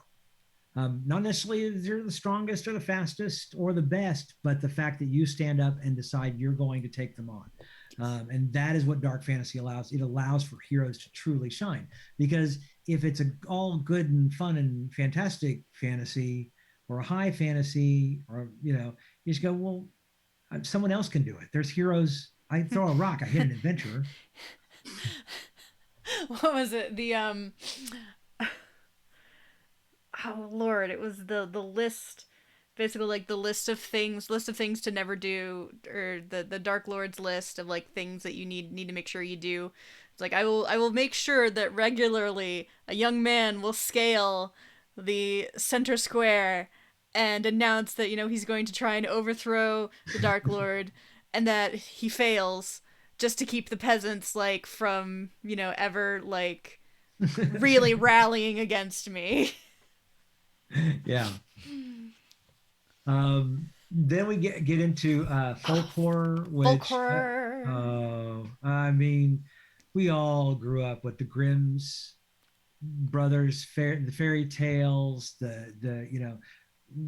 Not necessarily that you're the strongest or the fastest or the best, but the fact that you stand up and decide you're going to take them on. yes, And that is what dark fantasy allows. It allows for heroes to truly shine. Because if it's all good and fun and fantastic fantasy or a high fantasy, or, you just go, well, someone else can do it. There's heroes. I throw a rock, I hit an adventurer. what was it? Oh Lord, it was the list. basically like the list of things to never do, or the Dark Lord's list of like things that you need to make sure you do. It's like I will make sure that regularly a young man will scale the center square and announce that he's going to try and overthrow the Dark Lord, and that he fails, just to keep the peasants like from ever like really rallying against me. Yeah. Then we get into folk horror, Folk which horror. I mean, we all grew up with the Grimm's brothers, the fairy tales,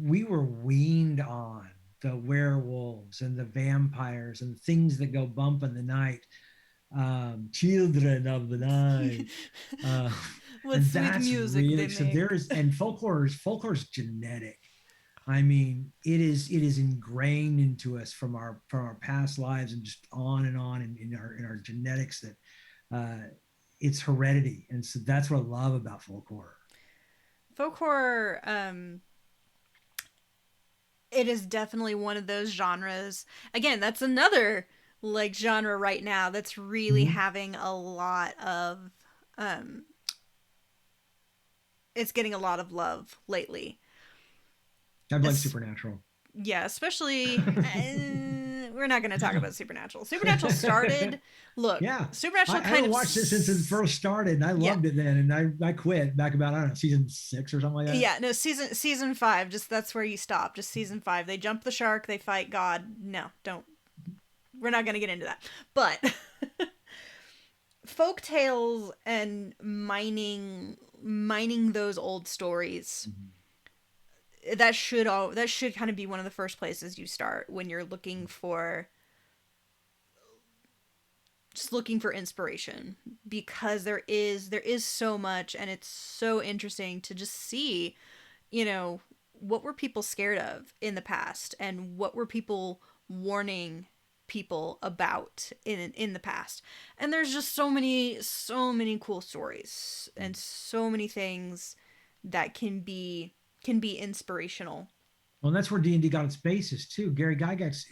we were weaned on the werewolves and the vampires and things that go bump in the night, children of the night. Uh, With and sweet that's music they really so make. there is, and folk horror is genetic. I mean, it is ingrained into us from our past lives and just on and on in our genetics, that it's heredity, and so that's what I love about folk horror. Folk horror, it is definitely one of those genres. Again, that's another like genre right now that's really Mm-hmm. having a lot of um it's getting a lot of love lately. I blame Es- Supernatural. yeah, especially we're not going to talk about Supernatural. Supernatural started. Look, Yeah, Supernatural I kind haven't of. watched it since it first started, and I Yeah, loved it then, and I quit back about, I don't know, season 6 or something like that. yeah. No, season five. Just that's where you stop. Just season five. They jump the shark. They fight God. No, don't. We're not going to get into that. But folk tales and mining those old stories, Mhm. that should kind of be one of the first places you start when you're looking for inspiration, because there is so much, and it's so interesting to just see, what were people scared of in the past, and what were people warning people about in the past. And there's just so many cool stories, and so many things that can be inspirational. Well, and that's where D&D got its basis too. Gary Gygax,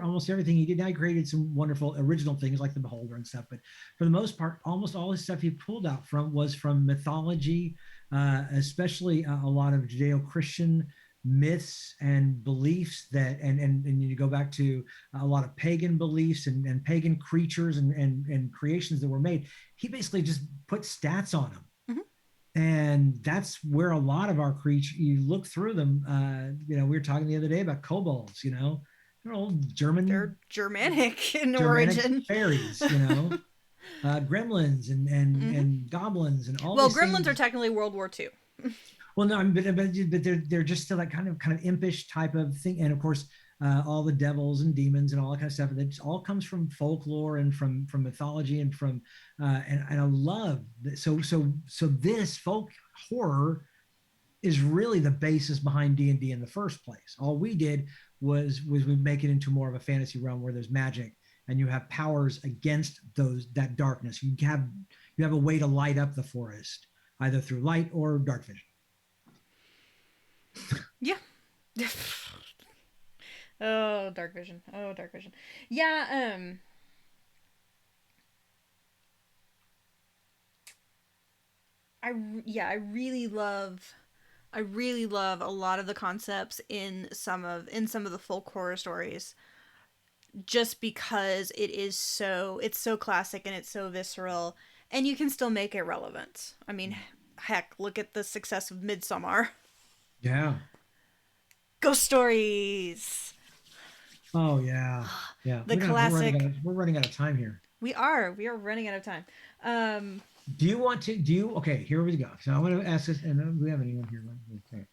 almost everything he did, now he created some wonderful original things like the Beholder and stuff. But for the most part, almost all his stuff he pulled out from was from mythology, especially a lot of Judeo-Christian myths and beliefs, and you go back to a lot of pagan beliefs and pagan creatures and creations that were made. He basically just put stats on them, Mm-hmm. and that's where a lot of our creatures, you look through them, we were talking the other day about kobolds, they're all They're Germanic in Germanic origin. fairies, gremlins Mm-hmm. and goblins and all Well, these Gremlins are things. technically World War II. Well, no, but they're just still that kind of impish type of thing, and of course, all the devils and demons and all that kind of stuff. That all comes from folklore and from mythology and from and I love that. So this folk horror is really the basis behind D&D in the first place. All we did was we make it into more of a fantasy realm where there's magic and you have powers against that darkness. You have a way to light up the forest, either through light or dark vision. Yeah. Oh, Dark Vision. Oh, Dark Vision. Yeah, yeah, I really love a lot of the concepts in some of the folk horror stories, just because it's so classic and it's so visceral, and you can still make it relevant. I mean, heck, look at the success of Midsommar. Yeah. Ghost stories. Oh yeah. Yeah. The classic. We're running out of time here. We are running out of time. Um Okay, here we go. So I want to ask this, and we have anyone here. Okay.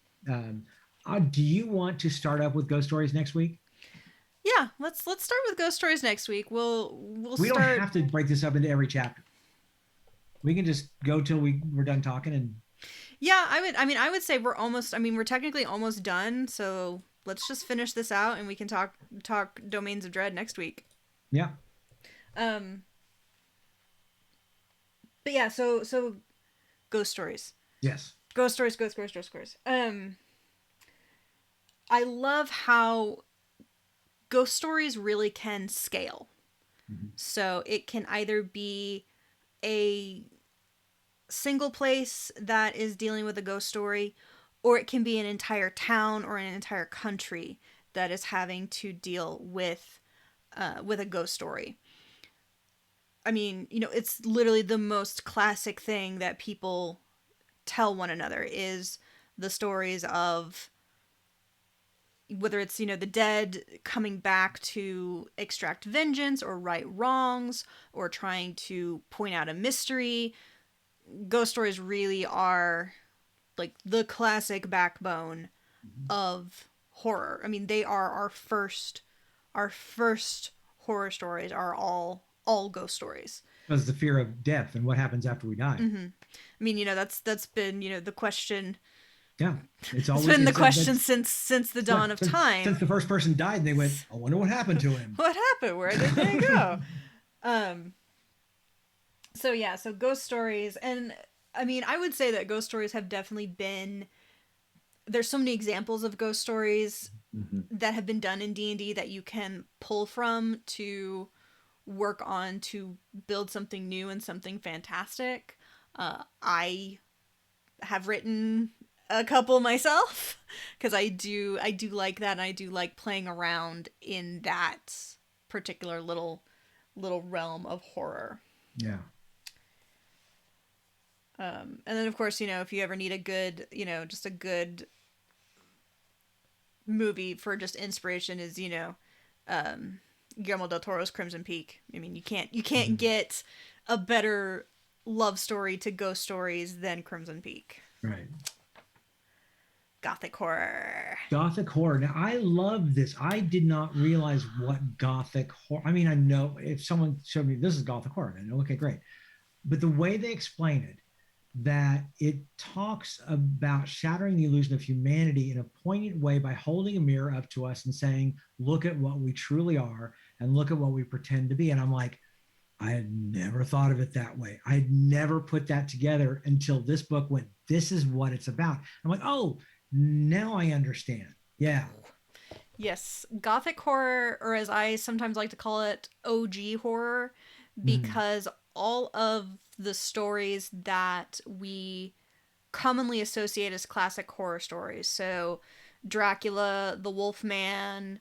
Do you want to start up with ghost stories next week? yeah, let's start with ghost stories next week. We'll We don't start. have to break this up into every chapter. We can just go till we're done talking, and Yeah, I would say we're technically almost done, so let's just finish this out and we can talk Domains of Dread next week. yeah. Um but yeah, so ghost stories. Yes. Ghost stories, ghost stories, ghost stories. I love how ghost stories really can scale. Mhm. So it can either be a single place that is dealing with a ghost story, or it can be an entire town or an entire country that is having to deal with a ghost story. I mean, it's literally the most classic thing that people tell one another is the stories of whether it's the dead coming back to extract vengeance or right wrongs or trying to point out a mystery. Ghost stories really are like the classic backbone Mhm. of horror. I mean, they are our first horror stories are all ghost stories. Because the fear of death and what happens after we die. I mean, that's been the question. Yeah, it's It's always been the question that's since the yeah, dawn of since time. the first person died, they went, I wonder what happened to him. What happened? Where did they go? Um. So yeah. So ghost stories, and I mean, I would say that ghost stories have definitely been. There's so many examples of ghost stories Mhm. that have been done in D&D that you can pull from to work on to build something new and something fantastic. I have written a couple myself because I do like that, and I do like playing around in that particular little realm of horror. Yeah. And then of course, if you ever need a good, just a good movie for just inspiration is, um, Guillermo del Toro's Crimson Peak. I mean, you can't Mhm. get a better love story to ghost stories than Crimson Peak. Right. Gothic horror. Gothic horror. Now, I love this. I did not realize what Gothic horror. I mean, I know if someone showed me this is Gothic horror, I know, okay, great. But the way they explain it, that it talks about shattering the illusion of humanity in a poignant way by holding a mirror up to us and saying, look at what we truly are and look at what we pretend to be. And I'm like, I had never thought of it that way. I had never put that together until this book went, this is what it's about. I'm like, oh, now I understand. Yeah. Yes, Gothic horror, or as I sometimes like to call it, OG horror, Mm-hmm. because all of the stories that we commonly associate as classic horror stories, so Dracula, the Wolfman,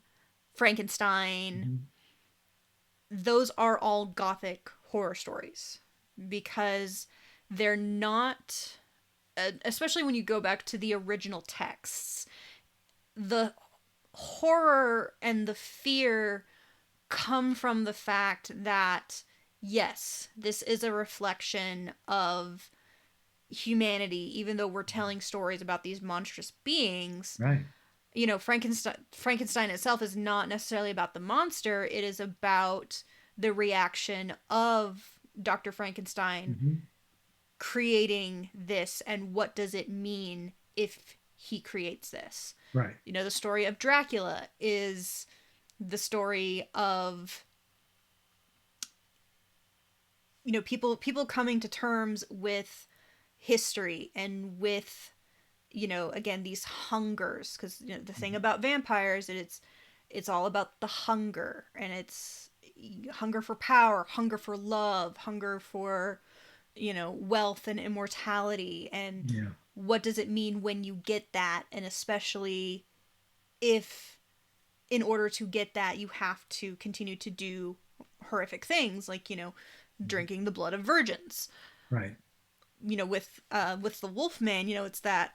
Frankenstein, Mm-hmm. those are all Gothic horror stories because they're not, especially when you go back to the original texts, the horror and the fear come from the fact that, yes, this is a reflection of humanity, even though we're telling stories about these monstrous beings. Right. Frankenstein itself is not necessarily about the monster, it is about the reaction of Dr. Frankenstein Mm-hmm. creating this, and what does it mean if he creates this. Right. The story of Dracula is the story of people coming to terms with history and with again these hungers, because the thing Mm-hmm. about vampires is it's all about the hunger, and it's hunger for power, hunger for love, hunger for wealth and immortality, and Yeah. what does it mean when you get that, and especially if in order to get that you have to continue to do horrific things like Mm-hmm. drinking the blood of virgins. Right. With the Wolfman, it's that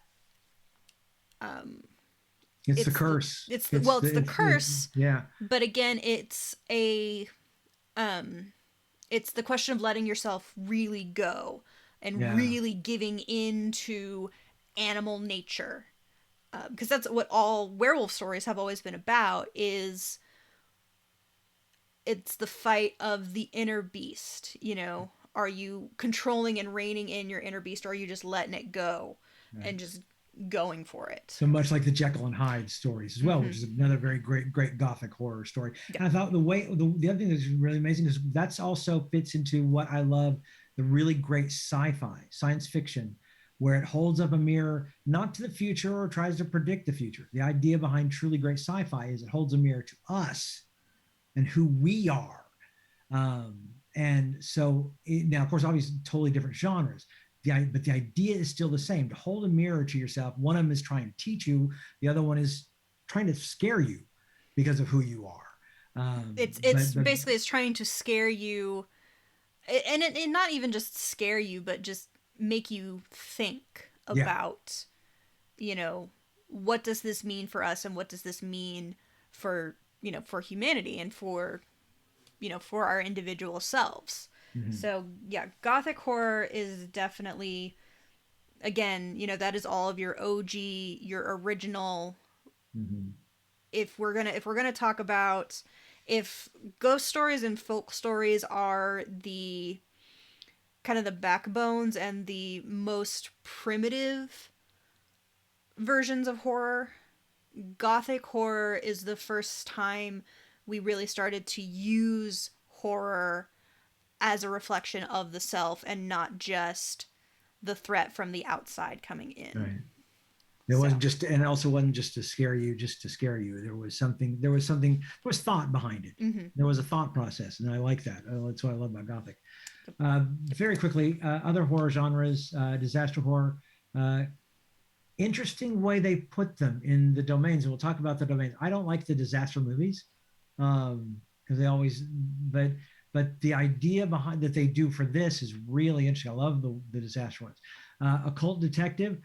um It's the it's the curse. it's the well it's the It's curse, yeah. but again um it's the question of letting yourself really go and Yeah. really giving into animal nature, because that's what all werewolf stories have always been about. Is it's the fight of the inner beast. Are you controlling and reining in your inner beast, or are you just letting it go Right. and just going for it? So much like the Jekyll and Hyde stories as well, Mm-hmm. which is another very great Gothic horror story. Yeah. And I thought the other thing that's really amazing is that's also fits into what I love, the really great sci-fi, science fiction, where it holds up a mirror not to the future or tries to predict the future. The idea behind truly great sci-fi is it holds a mirror to us and who we are. And so now, of course, obviously, totally different genres. But the idea is still the same. To hold a mirror to yourself, one of them is trying to teach you, the other one is trying to scare you because of who you are. It's basically it's trying to scare you, and it not even just scare you, but just make you think yeah, about, you know, what does this mean for us, and what does this mean for, you know, for humanity, and for, you know, for our individual selves. mm-hmm. So yeah, gothic horror is definitely, again, you know, that is all of your OG, your original. Mm-hmm. If we're gonna talk about, if ghost stories and folk stories are the kind of the backbones and the most primitive versions of horror, gothic horror is the first time we really started to use horror as a reflection of the self and not just the threat from the outside coming in. Right. It So, wasn't just, and it also wasn't just to scare you, just to scare you. There was thought behind it. mm-hmm. There was a thought process, and I like that. That's what I love about Gothic. Very quickly, other horror genres, disaster horror. Uh, Interesting way they put them in the domains, and we'll talk about the domains. I don't like the disaster movies because they always, but the idea behind that they do for this is really interesting. I love the disaster ones. Occult detective.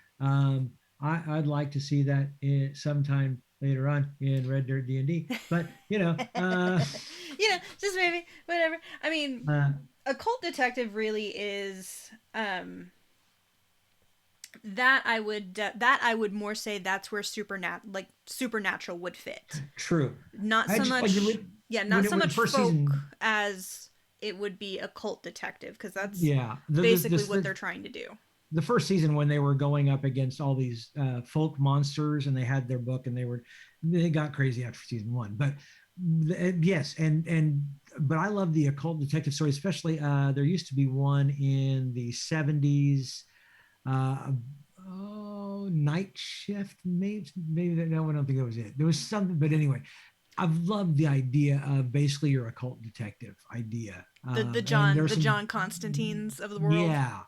I'd like to see that sometime later on in Red Dirt D&D, but you know, just maybe whatever. I mean, uh, occult detective really is that I would more say that's where supernatural would fit. true. Not I so just like much, yeah, not so when the much first folk season. as it would be occult detective, because that's Yeah, basically what they're trying to do. the first season when they were going up against all these folk monsters and they had their book and they got crazy after season one. But yes, and but I love the occult detective story, especially there used to be one in the 70s. Uh, oh, Night Shift, maybe that. No, I don't think that was it. There was something, but anyway, I've loved the idea of basically your occult detective idea. And there's The some, John Constantines of the world. yeah,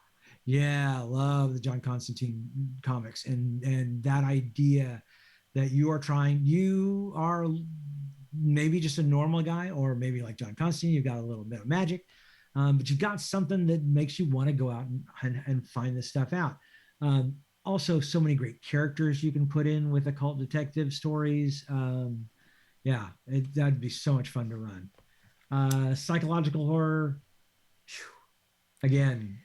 yeah, love the John Constantine comics and that idea that you are maybe just a normal guy, or maybe like John Constantine, you've got a little bit of magic, but you've got something that makes you want to go out and find this stuff out. Um, Also, so many great characters you can put in with occult detective stories. Yeah, that'd be so much fun to run. Psychological horror, again,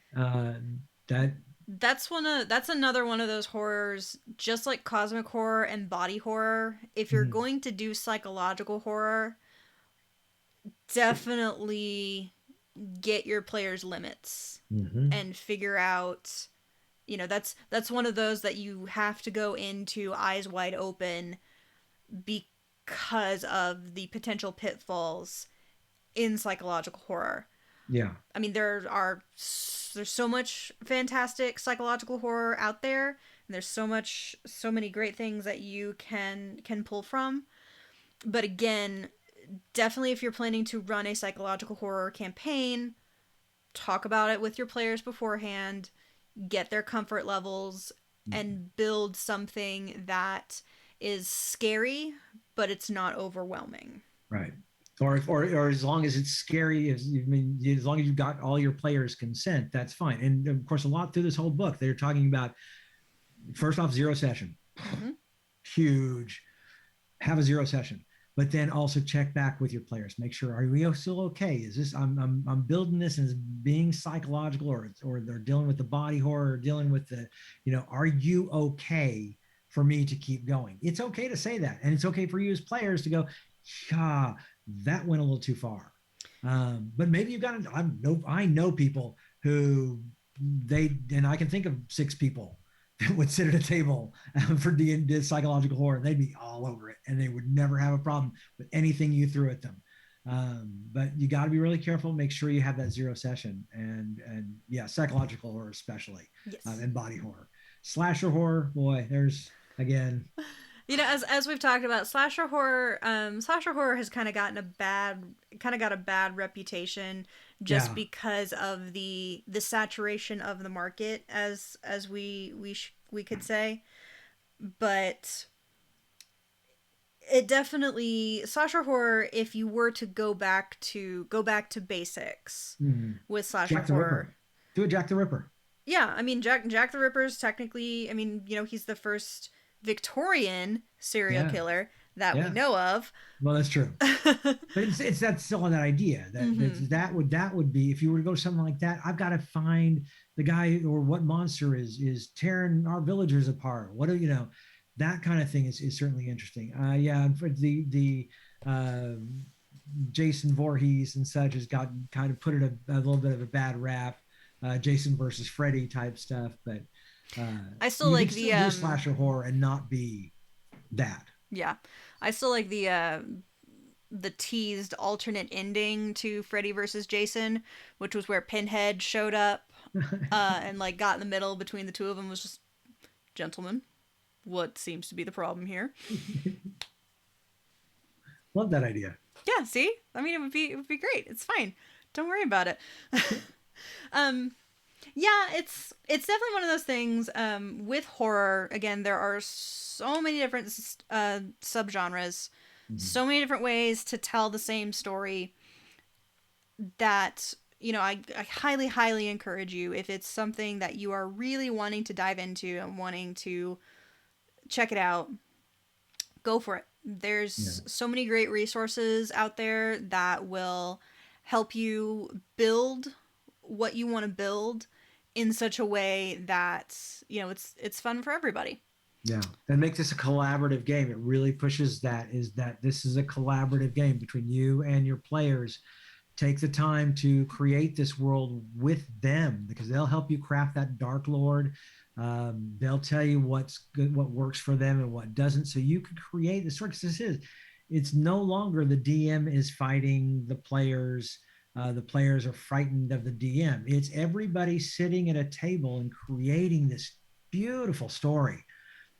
that. That's another one of those horrors, just like cosmic horror and body horror. If you're Mhm, going to do psychological horror, definitely get your players' limits mhm, and figure out, you know, that's one of those that you have to go into eyes wide open because of the potential pitfalls in psychological horror. yeah, I mean, there's so much fantastic psychological horror out there, and there's so many great things that you can pull from. But again, definitely if you're planning to run a psychological horror campaign, talk about it with your players beforehand, get their comfort levels, and build something that is scary, but it's not overwhelming. right. Or as long as it's scary, as long as you've got all your players' consent, that's fine. And of course, a lot through this whole book, they're talking about first off zero session, Mm-hmm. huge. Have a zero session, but then also check back with your players. Make sure, are we still okay? Is this, I'm building this as being psychological, or they're dealing with the body horror, or dealing with the, are you okay for me to keep going? It's okay to say that, and it's okay for you as players to go, yeah, that went a little too far. But maybe you've got, I know people who and I can think of 6 people that would sit at a table for psychological horror. They'd be all over it, and they would never have a problem with anything you threw at them. But you got to be really careful. Make sure you have that zero session, and yeah, psychological horror especially, Yes. and body horror. Slasher horror, boy, there's again, You know, as we've talked about, slasher horror has kind of got a bad reputation just yeah, because of the saturation of the market, as we could say. But it definitely slasher horror, if you were to go back to basics mm, with slasher Jack the horror. Ripper. Do a Jack the Ripper. Yeah, I mean Jack the Ripper's technically, I mean, he's the first Victorian serial Yeah, killer that we yeah. know of. Well, that's true. But it's that still on that idea Mm-hmm. that would be if you were to go something like that. I've got to find the guy or what monster is tearing our villagers apart. What do you know? That kind of thing is certainly interesting. Yeah, for the uh, Jason Voorhees and such has got kind of put it a little bit of a bad rap. Jason versus Freddy type stuff, but I still you can like still the do slasher horror and not be that. yeah. I still like the teased alternate ending to Freddy versus Jason, which was where Pinhead showed up and like got in the middle between the two of them, was just, gentlemen, what seems to be the problem here? Love that idea. Yeah, see? I mean, it would be great. It's fine. Don't worry about it. um yeah, it's definitely one of those things with horror. Again, there are so many different subgenres, Mhm. so many different ways to tell the same story that I highly highly encourage you, if it's something that you are really wanting to dive into and wanting to check it out, go for it. Yeah. There's so many great resources out there that will help you build what you want to build in such a way that it's fun for everybody. Yeah, and make this a collaborative game. It really pushes that is that this is a collaborative game between you and your players. Take the time to create this world with them because they'll help you craft that Dark Lord. They'll tell you what's good, what works for them, and what doesn't. So you can create the sort of this is. It's no longer the DM is fighting the players. The players are frightened of the DM. It's everybody sitting at a table and creating this beautiful story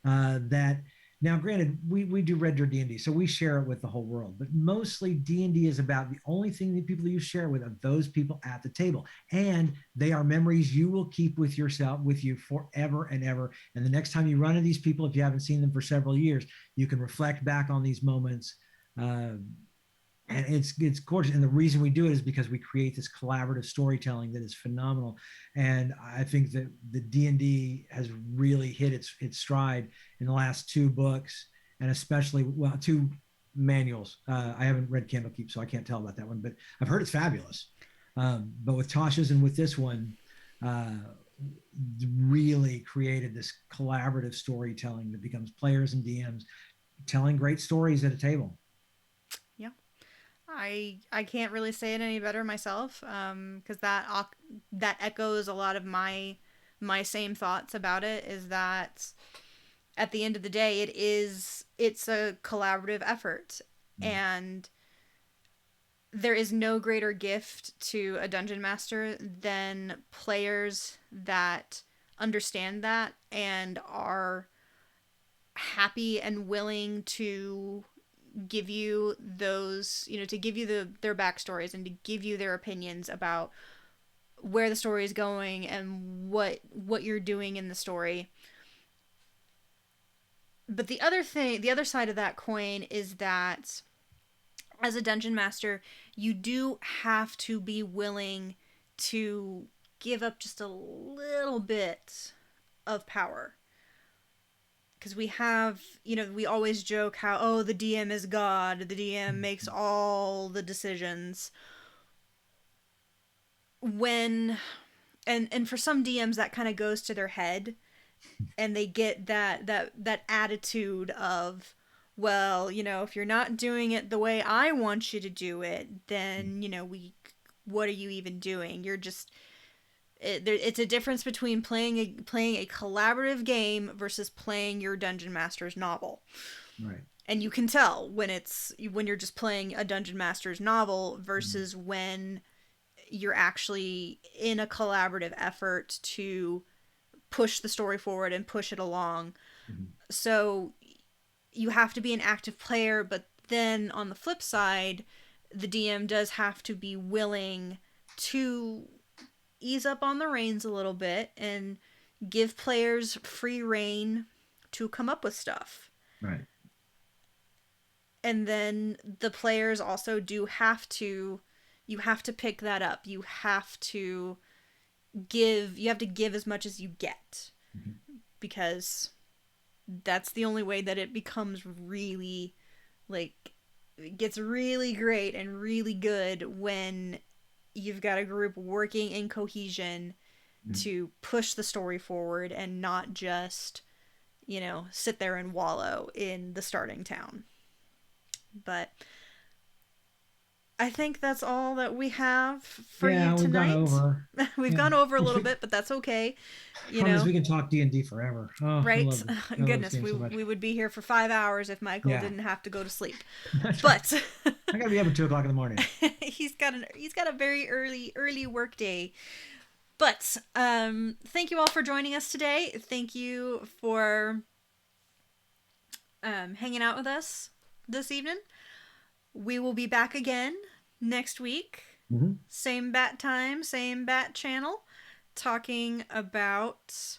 that now granted we do red deer D&D, so we share it with the whole world, but mostly D&D is about the only thing that people you share with are those people at the table, and they are memories you will keep with yourself with you forever and ever. And the next time you run into these people, if you haven't seen them for several years, you can reflect back on these moments. uh, and it's gorgeous. And the reason we do it is because we create this collaborative storytelling that is phenomenal. And I think that the D&D has really hit its stride in the last two books, and especially well two manuals. I haven't read Candlekeep, so I can't tell about that one, but I've heard it's fabulous. But with Tasha's and with this one, uh, really created this collaborative storytelling that becomes players and DMs telling great stories at a table. Yeah, I can't really say it any better myself, because that echoes a lot of my same thoughts about it. Is that at the end of the day, it's a collaborative effort, Mm. and there is no greater gift to a dungeon master than players that understand that and are happy and willing to give you those, to give you their backstories and to give you their opinions about where the story is going and what you're doing in the story. But the other side of that coin is that as a dungeon master, you do have to be willing to give up just a little bit of power. Because we always joke how, oh, the DM is God, the DM makes all the decisions. When, and for some DMs, that kind of goes to their head, and they get that attitude of, well, if you're not doing it the way I want you to do it, then what are you even doing? You're just it's a difference between playing a collaborative game versus playing your dungeon master's novel. Right. And you can tell when you're just playing a dungeon master's novel Mm. versus when you're actually in a collaborative effort to push the story forward and push it along. Mhm. So you have to be an active player, but then on the flip side, the DM does have to be willing to ease up on the reins a little bit and give players free reign to come up with stuff. Right. And then the players also do have to, you have to pick that up. You have to give as much as you get, Mhm. because that's the only way that it becomes really, like, it gets really great and really good when you've got a group working in cohesion Mhm. to push the story forward and not just, sit there and wallow in the starting town. But I think that's all that we have for you Yeah, we've gone tonight. over. We've Yeah. gone over a Well, little bit, but that's okay. You problem is know, we can talk D&D forever. Oh, right? I love this Goodness, game we so much. we would be here for 5 hours if Michael Yeah, didn't have to go to sleep. that's right. But I gotta be up at 2 o'clock in the morning. he's got a very early work day. But thank you all for joining us today. Thank you for hanging out with us this evening. We will be back again next week. Mm-hmm. Same bat time, same bat channel, talking about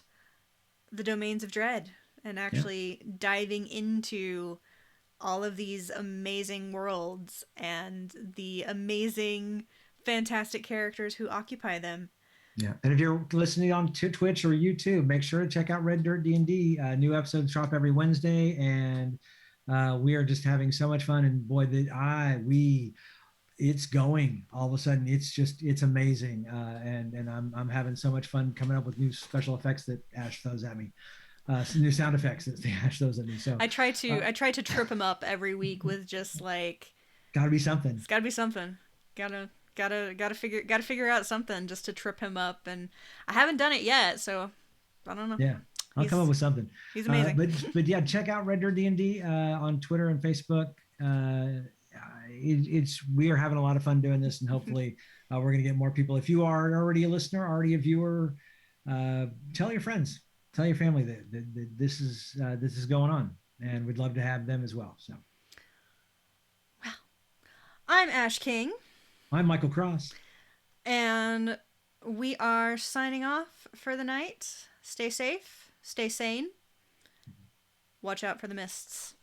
the domains of dread and Yeah. actually diving into all of these amazing worlds and the amazing, fantastic characters who occupy them. Yeah. And if you're listening on to Twitch or YouTube, make sure to check out Red Dirt D&D. New episodes drop every Wednesday, and we are just having so much fun. And boy, it's going all of a sudden. It's amazing. And I'm having so much fun coming up with new special effects that Ash throws at me. New sound effects that Ash throws at me. So I try to trip him up every week with just like, gotta be something. it's got to be something. Gotta figure out something just to trip him up, and I haven't done it yet, so I don't know. Yeah. I'll come up He's with something. he's amazing. But yeah, check out Red Dirt D&D on Twitter and Facebook. It's we are having a lot of fun doing this, and hopefully we're going to get more people. If you are already a listener, already a viewer, tell your friends, tell your family that this is going on, and we'd love to have them as well. So I'm Ash King, I'm Michael Cross. and we are signing off for the night. Stay safe, stay sane, watch out for the mists.